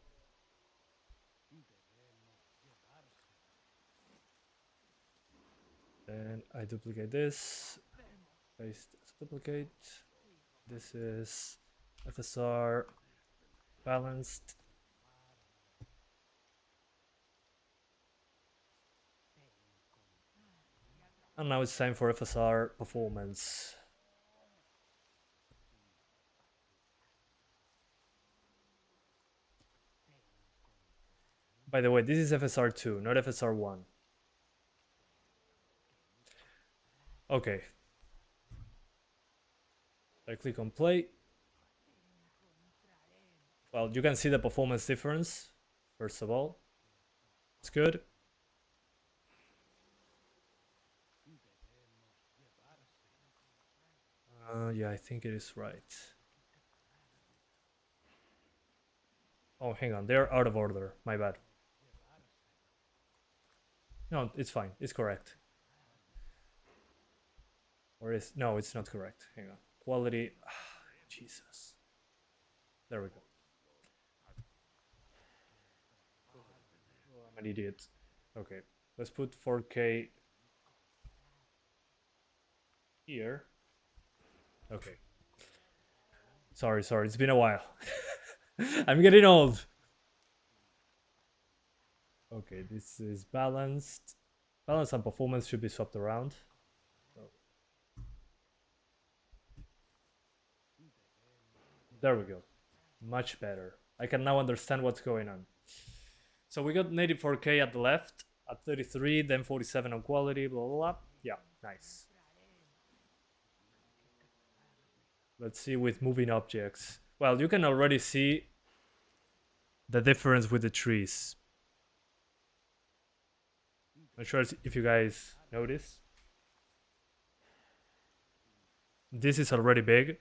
Then I duplicate this. Paste as duplicate. This is FSR balanced. And now it's time for FSR Performance. By the way, this is FSR2, not FSR1. Okay. I click on play. Well, you can see the performance difference, first of all. It's good. Yeah, I think it is right. Oh, hang on, they're out of order. My bad. No, it's fine. It's correct. Or is... No, it's not correct. Hang on. Quality... Jesus. There we go. Oh, I'm an idiot. Okay. Let's put 4K here. Okay. Sorry. It's been a while. I'm getting old. Okay, this is balanced. Balance and performance should be swapped around. So. There we go. Much better. I can now understand what's going on. So we got native 4K at the left, at 33, then 47 on quality, blah, blah, blah. Yeah, nice. Let's see with moving objects. Well, you can already see the difference with the trees. Not sure if you guys notice. This is already big.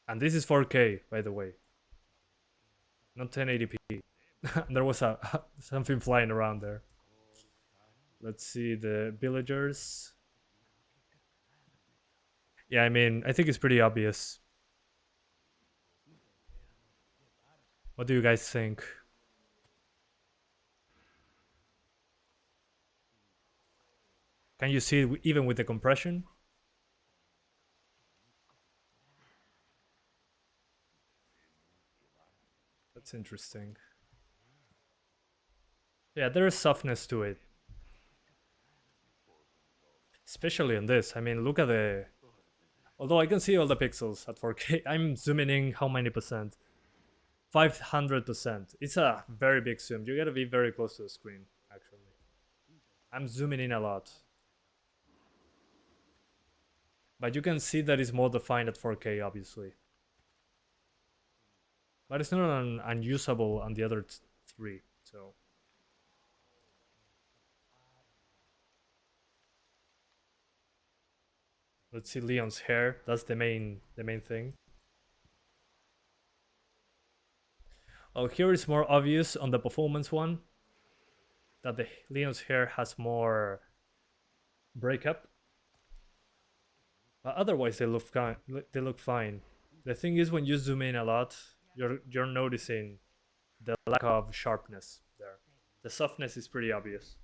And this is 4K, by the way. Not 1080p. There was something flying around there. Let's see the villagers. Yeah, I mean, I think it's pretty obvious. What do you guys think? Can you see it even with the compression? That's interesting. Yeah, there is softness to it. Especially on this. I mean, look at the... Although I can see all the pixels at 4K, I'm zooming in how many percent? 500%. It's a very big zoom. You gotta be very close to the screen, actually. I'm zooming in a lot. But you can see that it's more defined at 4K, obviously. But it's not unusable on the other three, so... Let's see Leon's hair. That's the main thing. Oh, here it's more obvious on the performance one that the Leon's hair has more breakup. But otherwise they look fine. The thing is, when you zoom in a lot, you're noticing the lack of sharpness there. The softness is pretty obvious.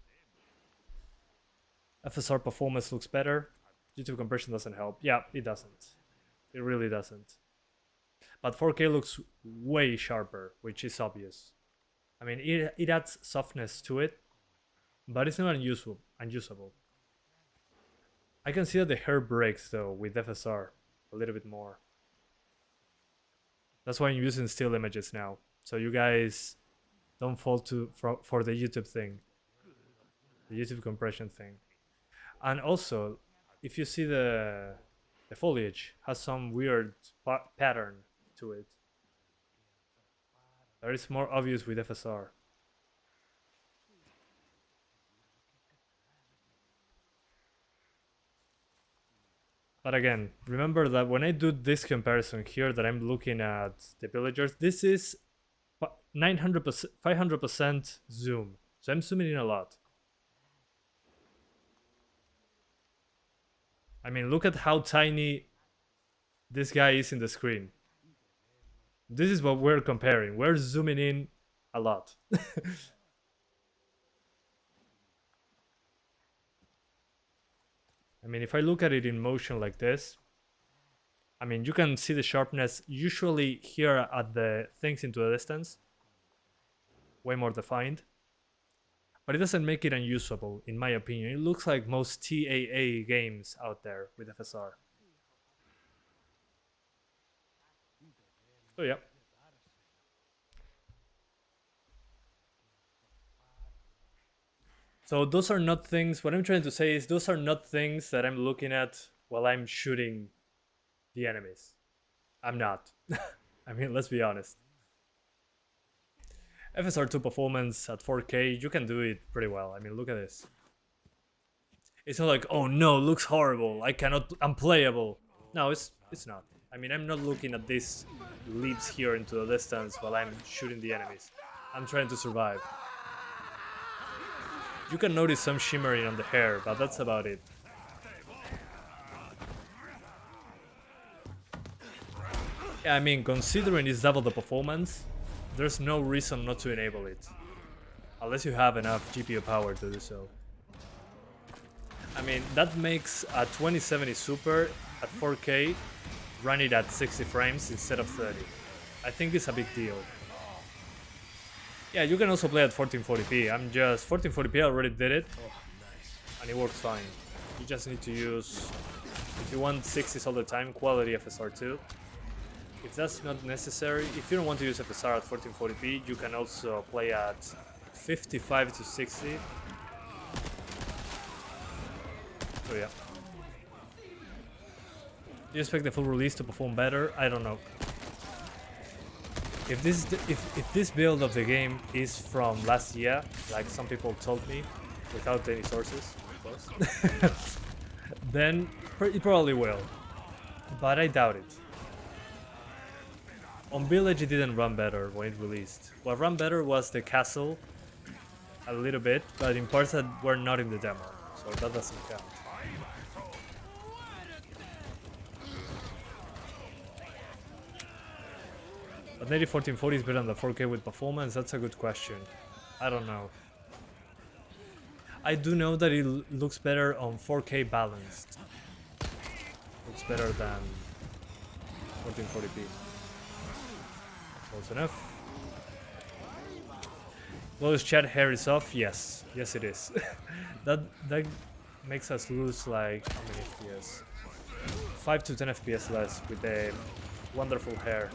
FSR performance looks better. YouTube compression doesn't help. Yeah, it doesn't. It really doesn't. But 4K looks way sharper, which is obvious. I mean, it adds softness to it, but it's not unusable. I can see that the hair breaks though with FSR a little bit more. That's why I'm using still images now, so you guys don't fall for the YouTube thing, the YouTube compression thing. And also, if you see the foliage has some weird pattern to it. That is more obvious with FSR. But again, remember that when I do this comparison here that I'm looking at the villagers, this is 900%, 500% zoom. So I'm zooming in a lot. I mean, look at how tiny this guy is in the screen. This is what we're comparing. We're zooming in a lot. I mean, if I look at it in motion like this, I mean, you can see the sharpness usually here at the things into the distance. Way more defined. But it doesn't make it unusable, in my opinion. It looks like most TAA games out there with FSR. So yeah. So those are not things, what I'm trying to say is those are not things that I'm looking at while I'm shooting the enemies. I'm not. I mean, let's be honest. FSR2 Performance at 4K, you can do it pretty well. I mean, look at this. It's not like, oh no, looks horrible, I cannot, unplayable. No, it's not. I mean, I'm not looking at these leaps here into the distance while I'm shooting the enemies. I'm trying to survive. You can notice some shimmering on the hair, but that's about it. Yeah, I mean, considering it's double the performance, there's no reason not to enable it. Unless you have enough GPU power to do so. I mean, that makes a 2070 Super at 4K run it at 60 frames instead of 30. I think it's a big deal. Yeah, you can also play at 1440p. 1440p already did it, and it works fine. You just need to use, if you want 60s all the time, quality FSR2. If that's not necessary, if you don't want to use FSR at 1440p, you can also play at 55 to 60. So yeah. Do you expect the full release to perform better? I don't know. If this build of the game is from last year, like some people told me, without any sources, of course, then it probably will. But I doubt it. On Village it didn't run better when it released. What ran better was the castle, a little bit, but in parts that were not in the demo, so that doesn't count. But native 1440 is better than the 4K with performance? That's a good question. I don't know. I do know that it looks better on 4K balanced. Looks better than 1440p. Close enough. Lowest chat hair is off? Yes. Yes it is. that makes us lose like how many FPS? 5 to 10 FPS less with the wonderful hair.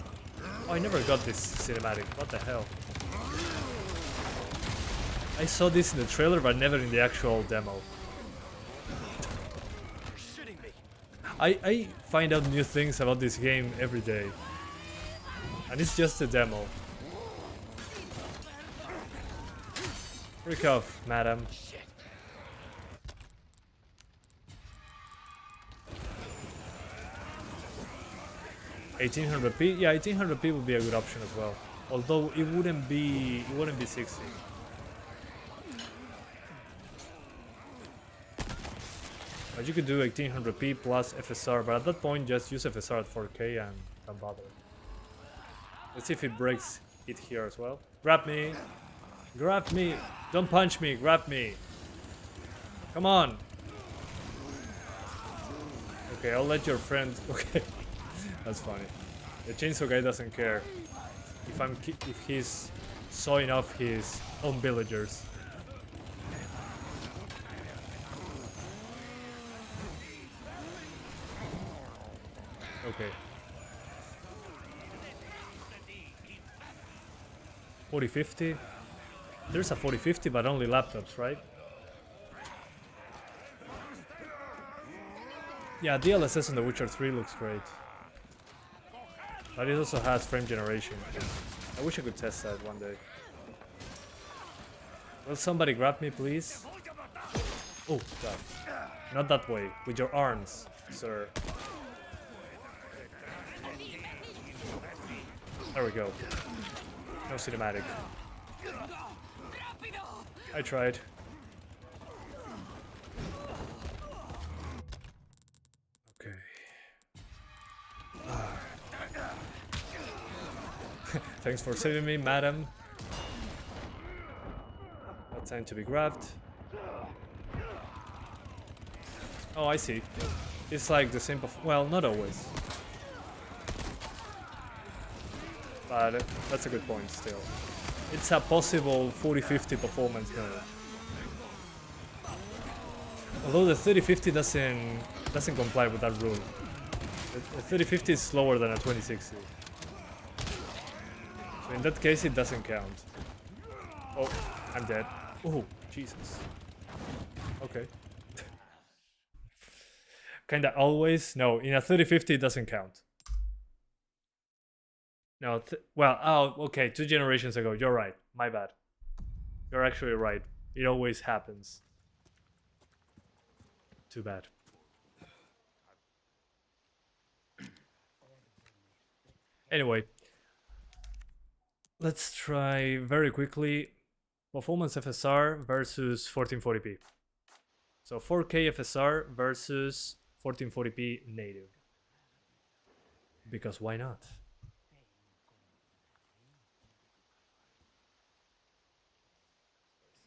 Oh, I never got this cinematic. What the hell? I saw this in the trailer, but never in the actual demo. I find out new things about this game every day. And it's just a demo. Freak off, madam. 1800p, yeah, 1800p would be a good option as well. Although it wouldn't be 60. But you could do 1800p plus FSR, but at that point just use FSR at 4K and don't bother. Let's see if it breaks it here as well. Grab me! Grab me! Don't punch me, grab me! Come on! Okay, I'll let your friend... Okay. That's funny. The chainsaw guy doesn't care if he's sawing off his own villagers. Okay. 4050. There's a 4050, but only laptops, right? Yeah, DLSS on The Witcher 3 looks great. But it also has frame generation. I wish I could test that one day. Will somebody grab me, please? Oh, God. Not that way. With your arms, sir. There we go. No cinematic. I tried. Okay. Thanks for saving me, madam. Not time to be grabbed. Oh, I see. It's like the same. Well, not always. But that's a good point still. It's a possible 4050 performance mode. Although the 3050 doesn't comply with that rule. The 3050 is slower than a 2060. So in that case it doesn't count. Oh, I'm dead. Oh, Jesus. Okay. Kinda always. No, in a 3050 it doesn't count. No, well, oh, okay, 2 generations ago. You're right. My bad. You're actually right. It always happens. Too bad. Anyway, let's try very quickly Performance FSR versus 1440p. So 4K FSR versus 1440p native. Because why not?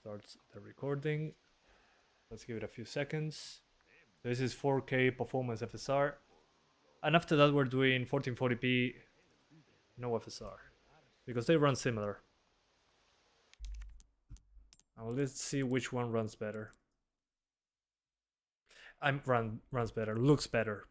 Starts the recording. Let's give it a few seconds. This is 4K Performance FSR. And after that we're doing 1440p no FSR. Because they run similar. Now let's see which one runs better. Runs better, looks better.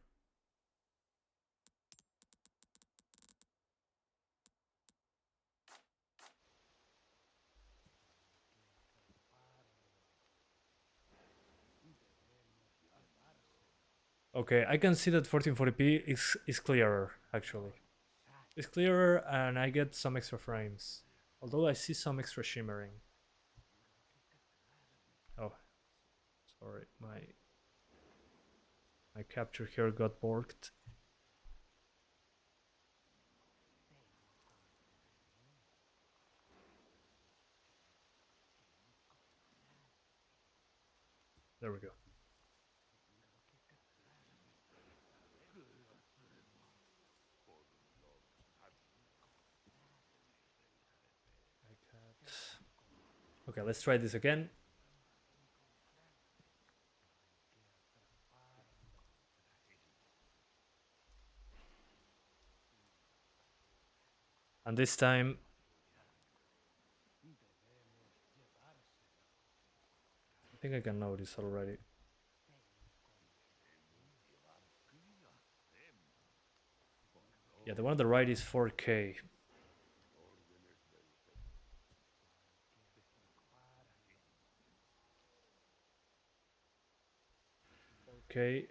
Okay, I can see that 1440p is clearer, actually. It's clearer and I get some extra frames. Although I see some extra shimmering. Oh, sorry, my capture here got borked. There we go. Okay, let's try this again. And this time I think I can notice already. Yeah, the one on the right is 4K. Okay.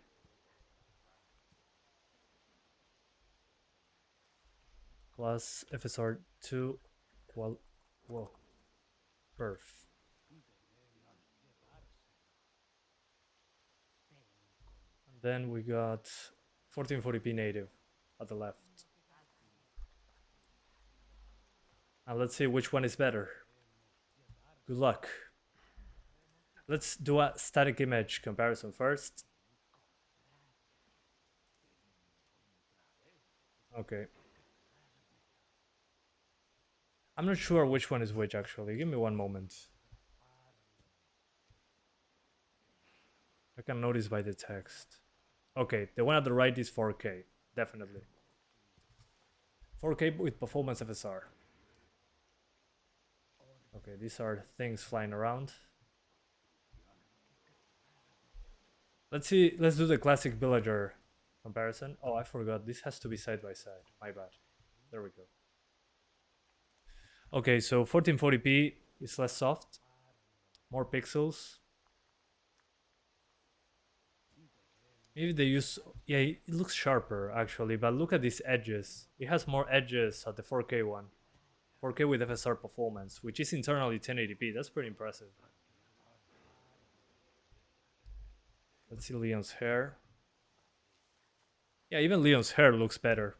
Plus FSR2 whoa. Perf. And then we got 1440p native at the left. Now let's see which one is better. Good luck. Let's do a static image comparison first. Okay. I'm not sure which one is which actually. Give me one moment. I can notice by the text. Okay, the one at the right is 4K, definitely. 4K with Performance FSR. Okay, these are things flying around. Let's do the classic villager comparison. Oh, I forgot. This has to be side by side. My bad. There we go. Okay, so 1440p is less soft, more pixels. Maybe they use, yeah, it looks sharper actually, but look at these edges. It has more edges at the 4K one. 4K with FSR Performance, which is internally 1080p. That's pretty impressive. Let's see Leon's hair. Yeah, even Leon's hair looks better.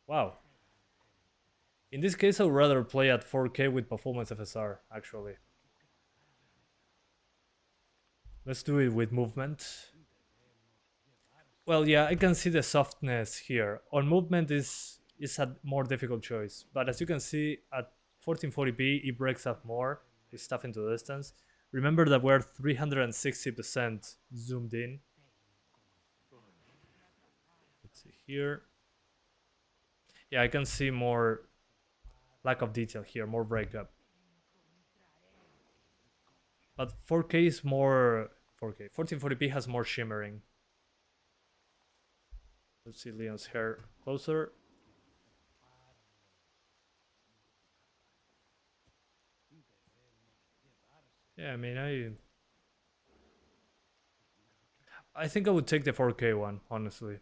Wow. In this case, I'd rather play at 4K with Performance FSR, actually. Let's do it with movement. Well, yeah, I can see the softness here. On movement is a more difficult choice. But as you can see, at 1440p, it breaks up more with stuff into the distance. Remember that we're 360% zoomed in. Let's see here. Yeah, I can see more lack of detail here, more breakup. But 4K is more 4K. 1440p has more shimmering. Let's see Leon's hair closer. Yeah, I mean, I think I would take the 4K one, honestly.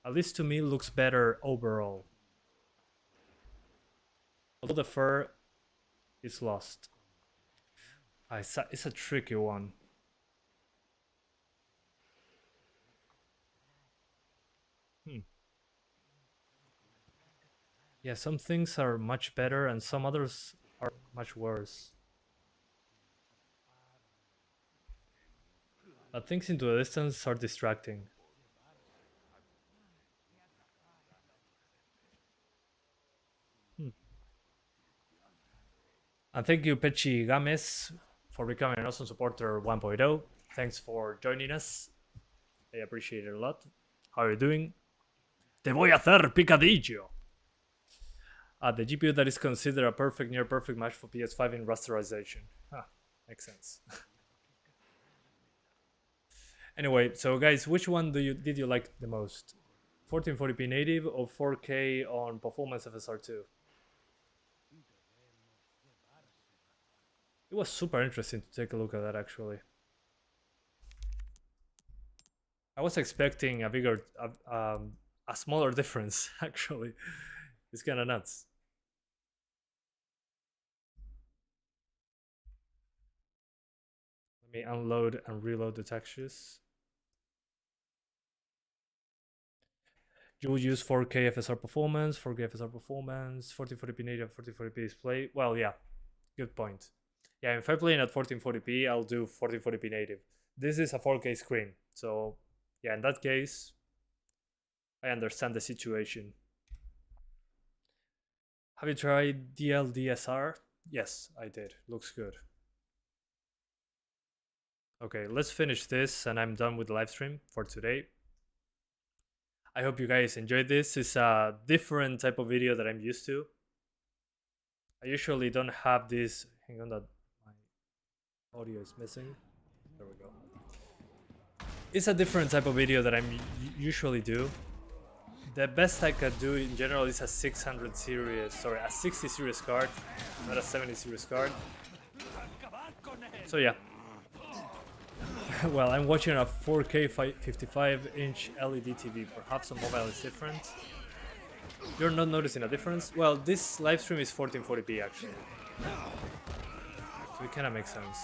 At least to me, looks better overall. Although the fur is lost. It's a tricky one. Yeah, some things are much better and some others are much worse. But things into a distance are distracting. And thank you, Pechi Games, for becoming an awesome supporter 1.0. Thanks for joining us. I appreciate it a lot. How are you doing? Te voy a hacer picadillo. The GPU that is considered a perfect, near perfect match for PS5 in rasterization. Makes sense. Anyway, so guys, which one did you like the most? 1440p native or 4K on Performance FSR2? It was super interesting to take a look at that, actually. I was expecting a bigger, a smaller difference, actually. It's kind of nuts. Let me unload and reload the textures. You would use 4K FSR Performance, 4K FSR Performance, 1440p native, 1440p display. Well, yeah, good point. Yeah, if I'm playing at 1440p, I'll do 1440p native. This is a 4K screen, so yeah, in that case, I understand the situation. Have you tried DLDSR? Yes, I did. Looks good. Okay, let's finish this and I'm done with the live stream for today. I hope you guys enjoyed this. It's a different type of video that I'm used to. I usually don't have this. Hang on, that my audio is missing. There we go. It's a different type of video that I'm usually do. The best I could do in general is a 600 series, sorry, a 60 series card, not a 70 series card. So yeah. Well, I'm watching a 4K 55-inch LED TV. Perhaps on mobile is different. You're not noticing a difference? Well, this live stream is 1440p actually. So it kind of makes sense.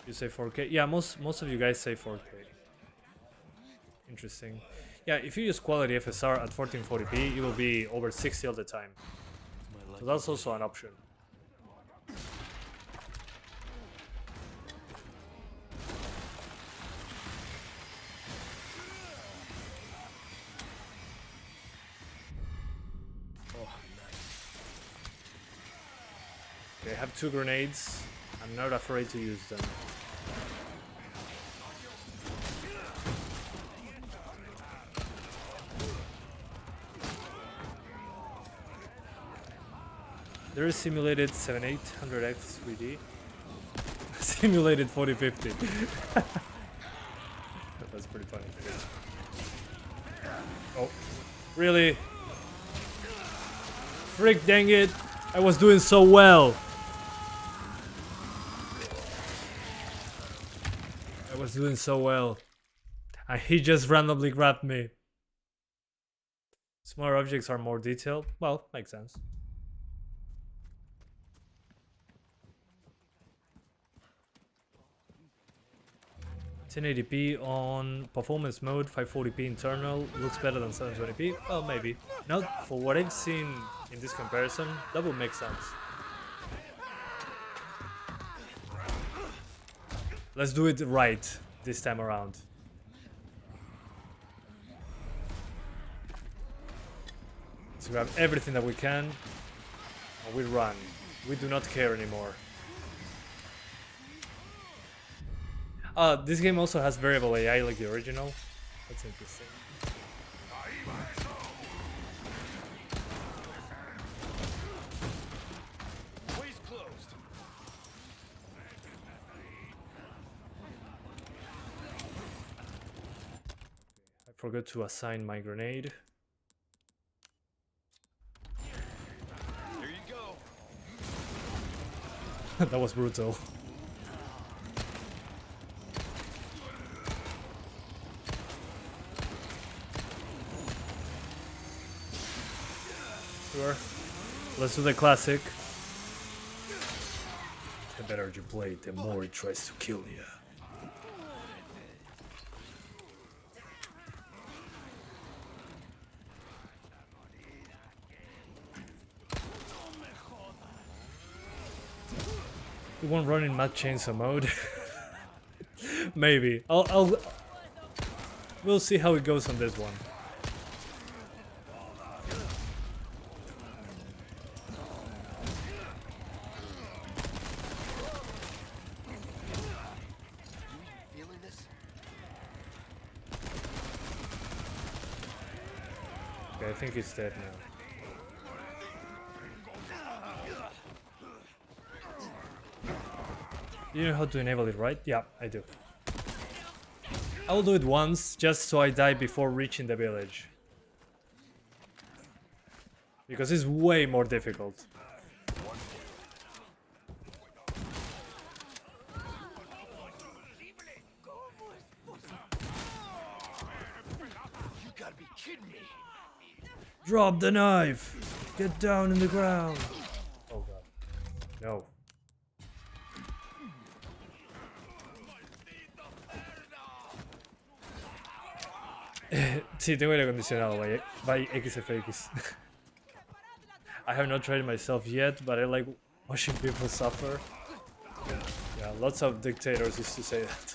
You say 4K? Yeah, most of you guys say 4K. Interesting. Yeah, if you use quality FSR at 1440p, it will be over 60 all the time. So that's also an option. Okay, I have 2 grenades. I'm not afraid to use them. There is simulated 7800X 3D. Simulated 4050. That's pretty funny. Oh, really? Frick, dang it! I was doing so well. I was doing so well. And he just randomly grabbed me. Smaller objects are more detailed. Well, makes sense. (1080p) on performance mode, 540p internal, looks better than 720p. Well, maybe. Not for what I've seen in this comparison, that would make sense. Let's do it right this time around. Let's grab everything that we can and we run. We do not care anymore. This game also has variable AI like the original. That's interesting. Way's closed. I forgot to assign my grenade. There you go. That was brutal. Sure. Let's do the classic. The better you play, the more it tries to kill you. You won't run in Mad Chainsaw mode. Maybe. We'll see how it goes on this one. Feeling this? Okay, I think he's dead now. You know how to enable it, right? Yeah, I do. I'll do it once, just so I die before reaching the village. Because it's way more difficult. You gotta be kidding me. Drop the knife! Get down in the ground! Oh god. No. Sí, tengo aire acondicionado by XFX. I have not tried it myself yet, but I like watching people suffer. Yeah, lots of dictators used to say that.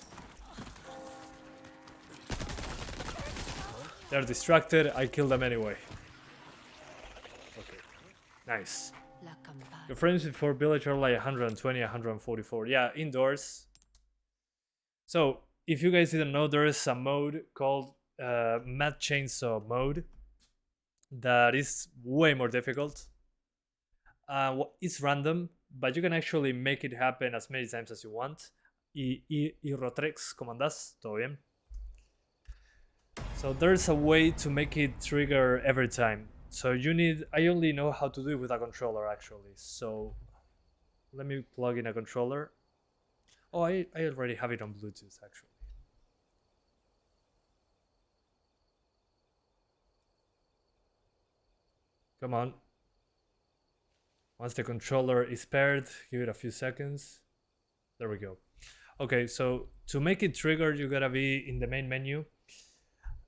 They're distracted, I kill them anyway. Okay, nice. La campana. The frames before village are like 120, 144. Yeah, indoors. So, if you guys didn't know, there is a mode called Mad Chainsaw mode that is way more difficult. It's random, but you can actually make it happen as many times as you want. Y Rotrex, ¿cómo andás? ¿Todo bien? So there's a way to make it trigger every time. So I only know how to do it with a controller actually. So let me plug in a controller. Oh, I already have it on Bluetooth actually. Come on. Once the controller is paired, give it a few seconds. There we go. Okay, so to make it trigger, you gotta be in the main menu.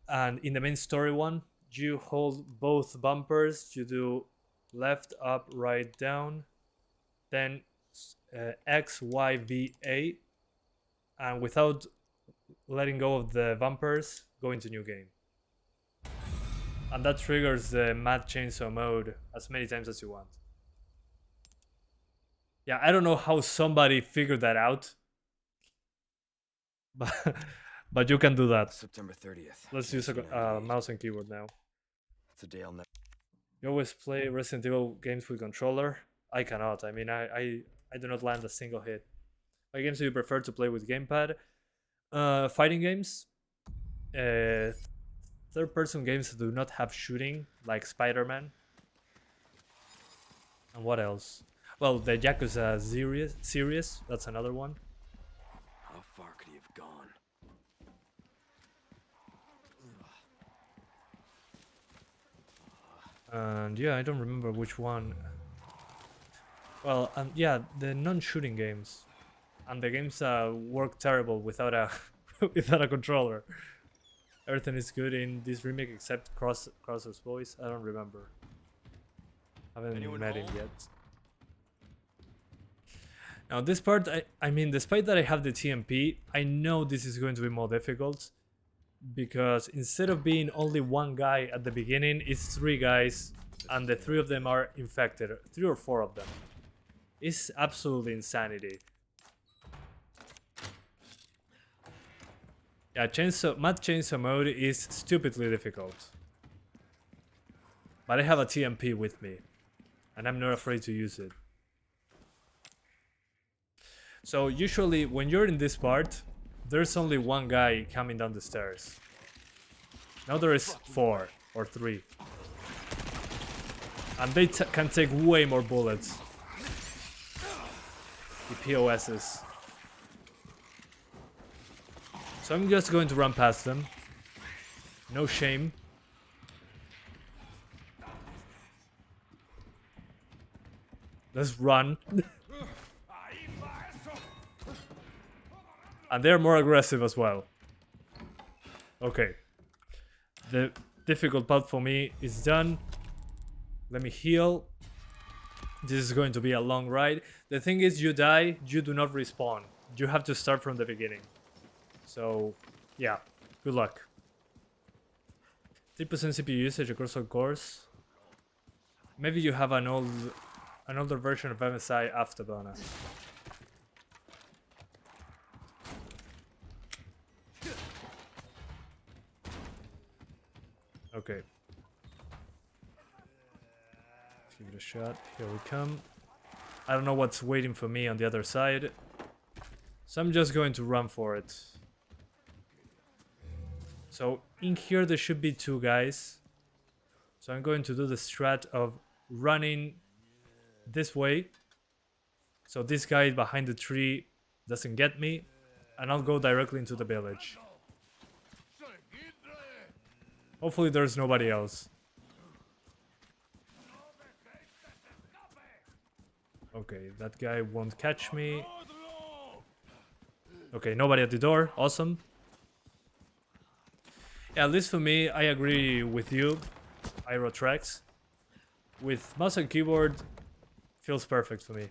And in the main story one, you hold both bumpers. You do left, up, right, down. Then X, Y, V, A. And without letting go of the bumpers, go into new game. And that triggers the Mad Chainsaw mode as many times as you want. Yeah, I don't know how somebody figured that out. But you can do that. September 30th. Let's use a mouse and keyboard now. It's a day I'll never. You always play Resident Evil games with controller? I cannot. I mean, I do not land a single hit. What games do you prefer to play with gamepad? Fighting games. Third-person games that do not have shooting, like Spider-Man. And what else? Well, the Yakuza series, that's another one. How far could he have gone? And yeah, I don't remember which one. Well, yeah, the non-shooting games. And the games work terrible without a without a controller. Everything is good in this remake except Crosser's voice. I don't remember. Haven't Anyone met him home? yet. Now this part, I mean, despite that I have the TMP, I know this is going to be more difficult. Because instead of being only one guy at the beginning, it's 3 guys. And the 3 of them are infected. 3 or 4 of them. It's absolutely insanity. Yeah, Mad Chainsaw mode is stupidly difficult. But I have a TMP with me. And I'm not afraid to use it. So usually when you're in this part, there's only one guy coming down the stairs. Now there is 4 or 3. And they can take way more bullets. The POSs. So I'm just going to run past them. No shame. Let's run. And they're more aggressive as well. Okay. The difficult part for me is done. Let me heal. This is going to be a long ride. The thing is, you die, you do not respawn. You have to start from the beginning. So, yeah. Good luck. 3% CPU usage across all cores. Maybe you have an older version of MSI Afterburner. Okay. Let's give it a shot. Here we come. I don't know what's waiting for me on the other side. So I'm just going to run for it. So in here there should be 2 guys. So I'm going to do the strat of running this way. So this guy behind the tree doesn't get me. And I'll go directly into the village. Hopefully there's nobody else. Okay, that guy won't catch me. Okay, nobody at the door. Awesome. Yeah, at least for me, I agree with you, Aerotrax. With mouse and keyboard, feels perfect for me.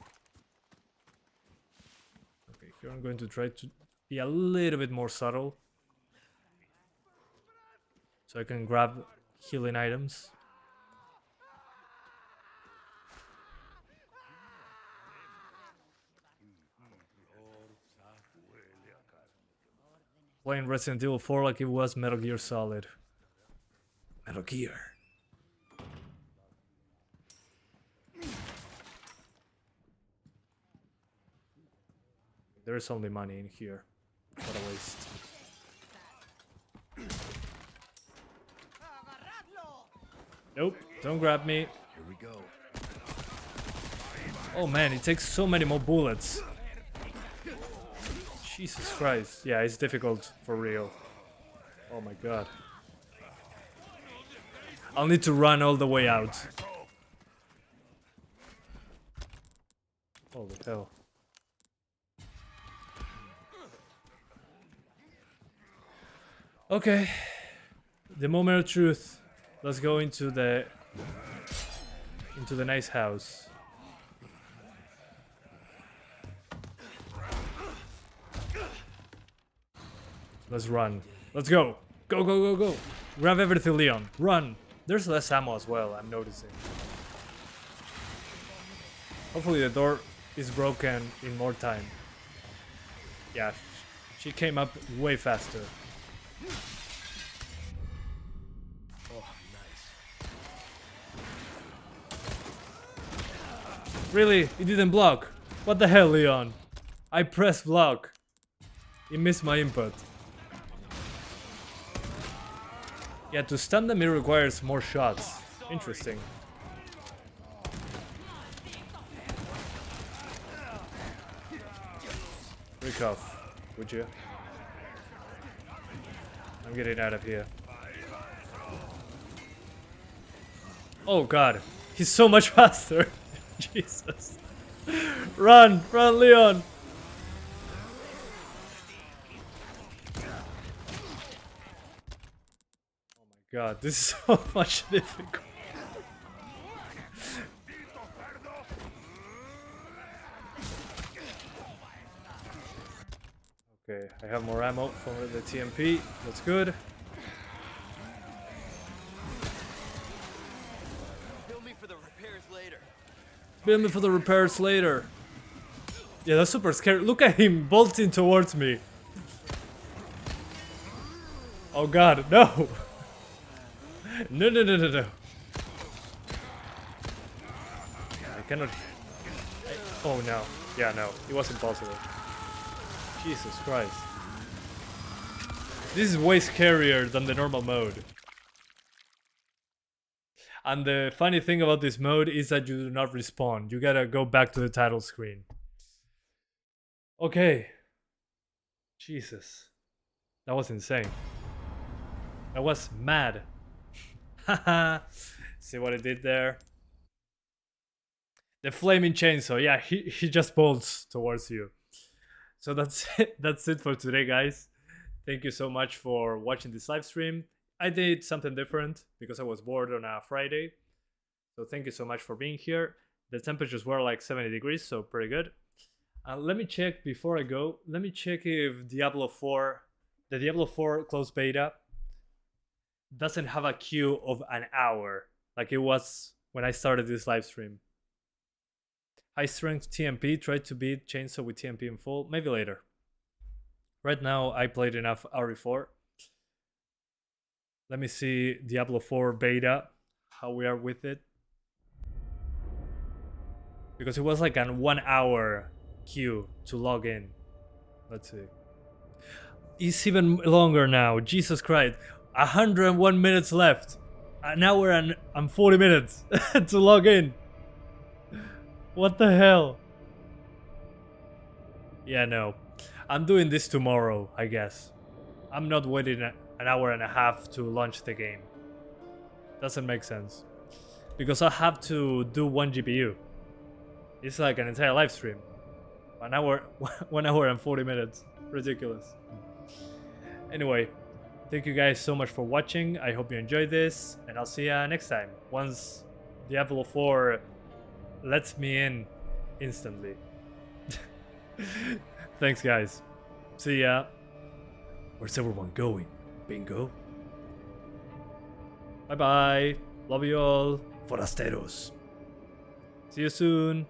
Okay, here I'm going to try to be a little bit more subtle. So I can grab healing items. Playing Resident Evil 4 like it was Metal Gear Solid. Metal Gear. There is only money in here. What a waste. Nope, don't grab me. Here we go. Oh man, it takes so many more bullets. Jesus Christ. Yeah, it's difficult for real. Oh my god. I'll need to run all the way out. Holy hell. Okay. The moment of truth. Let's go into the nice house. Let's run. Let's go. Go, go, go, go. Grab everything, Leon. Run. There's less ammo as well, I'm noticing. Hopefully the door is broken in more time. Yeah, she came up way faster. Really? It didn't block? What the hell, Leon? I pressed block. It missed my input. Yeah, to stun them it requires more shots. Interesting. Break off, would you? I'm getting out of here. Oh god, he's so much faster. Jesus. Run! Run, Leon! Oh my god, this is so much difficult. Okay, I have more ammo for the TMP. That's good. Bill me for the repairs later. Bill me for the repairs later. Yeah, that's super scary. Look at him bolting towards me. Oh god, no! No, no, no, no, no. I cannot... oh no. Yeah, no. It was impossible. Jesus Christ. This is way scarier than the normal mode. And the funny thing about this mode is that you do not respawn. You gotta go back to the title screen. Okay. Jesus. That was insane. That was mad. Haha. See what I did there? The flaming chainsaw. Yeah, he just bolts towards you. So that's it. That's it for today, guys. Thank you so much for watching this live stream. I did something different because I was bored on a Friday. So thank you so much for being here. The temperatures were like 70 degrees, so pretty good. Let me check before I go. Let me check if Diablo 4, the Diablo 4 closed beta, doesn't have a queue of an hour like it was when I started this live stream. High strength TMP, tried to beat Chainsaw with TMP in full. Maybe later. Right now, I played enough RE4. Let me see Diablo 4 beta, how we are with it. Because it was like an 1 hour queue to log in. Let's see. It's even longer now. Jesus Christ. 101 minutes left. An hour and 40 minutes to log in. What the hell? Yeah, no. I'm doing this tomorrow, I guess. I'm not waiting an hour and a half to launch the game. Doesn't make sense. Because I have to do 1 GPU. It's like an entire live stream. 1 hour, 1 hour and 40 minutes. Ridiculous. Anyway, thank you guys so much for watching. I hope you enjoyed this, and I'll see ya next time. Once Diablo 4 lets me in instantly. Thanks, guys. See ya. Where's everyone going? Bingo. Bye bye. Love you all. Forasteros. See you soon.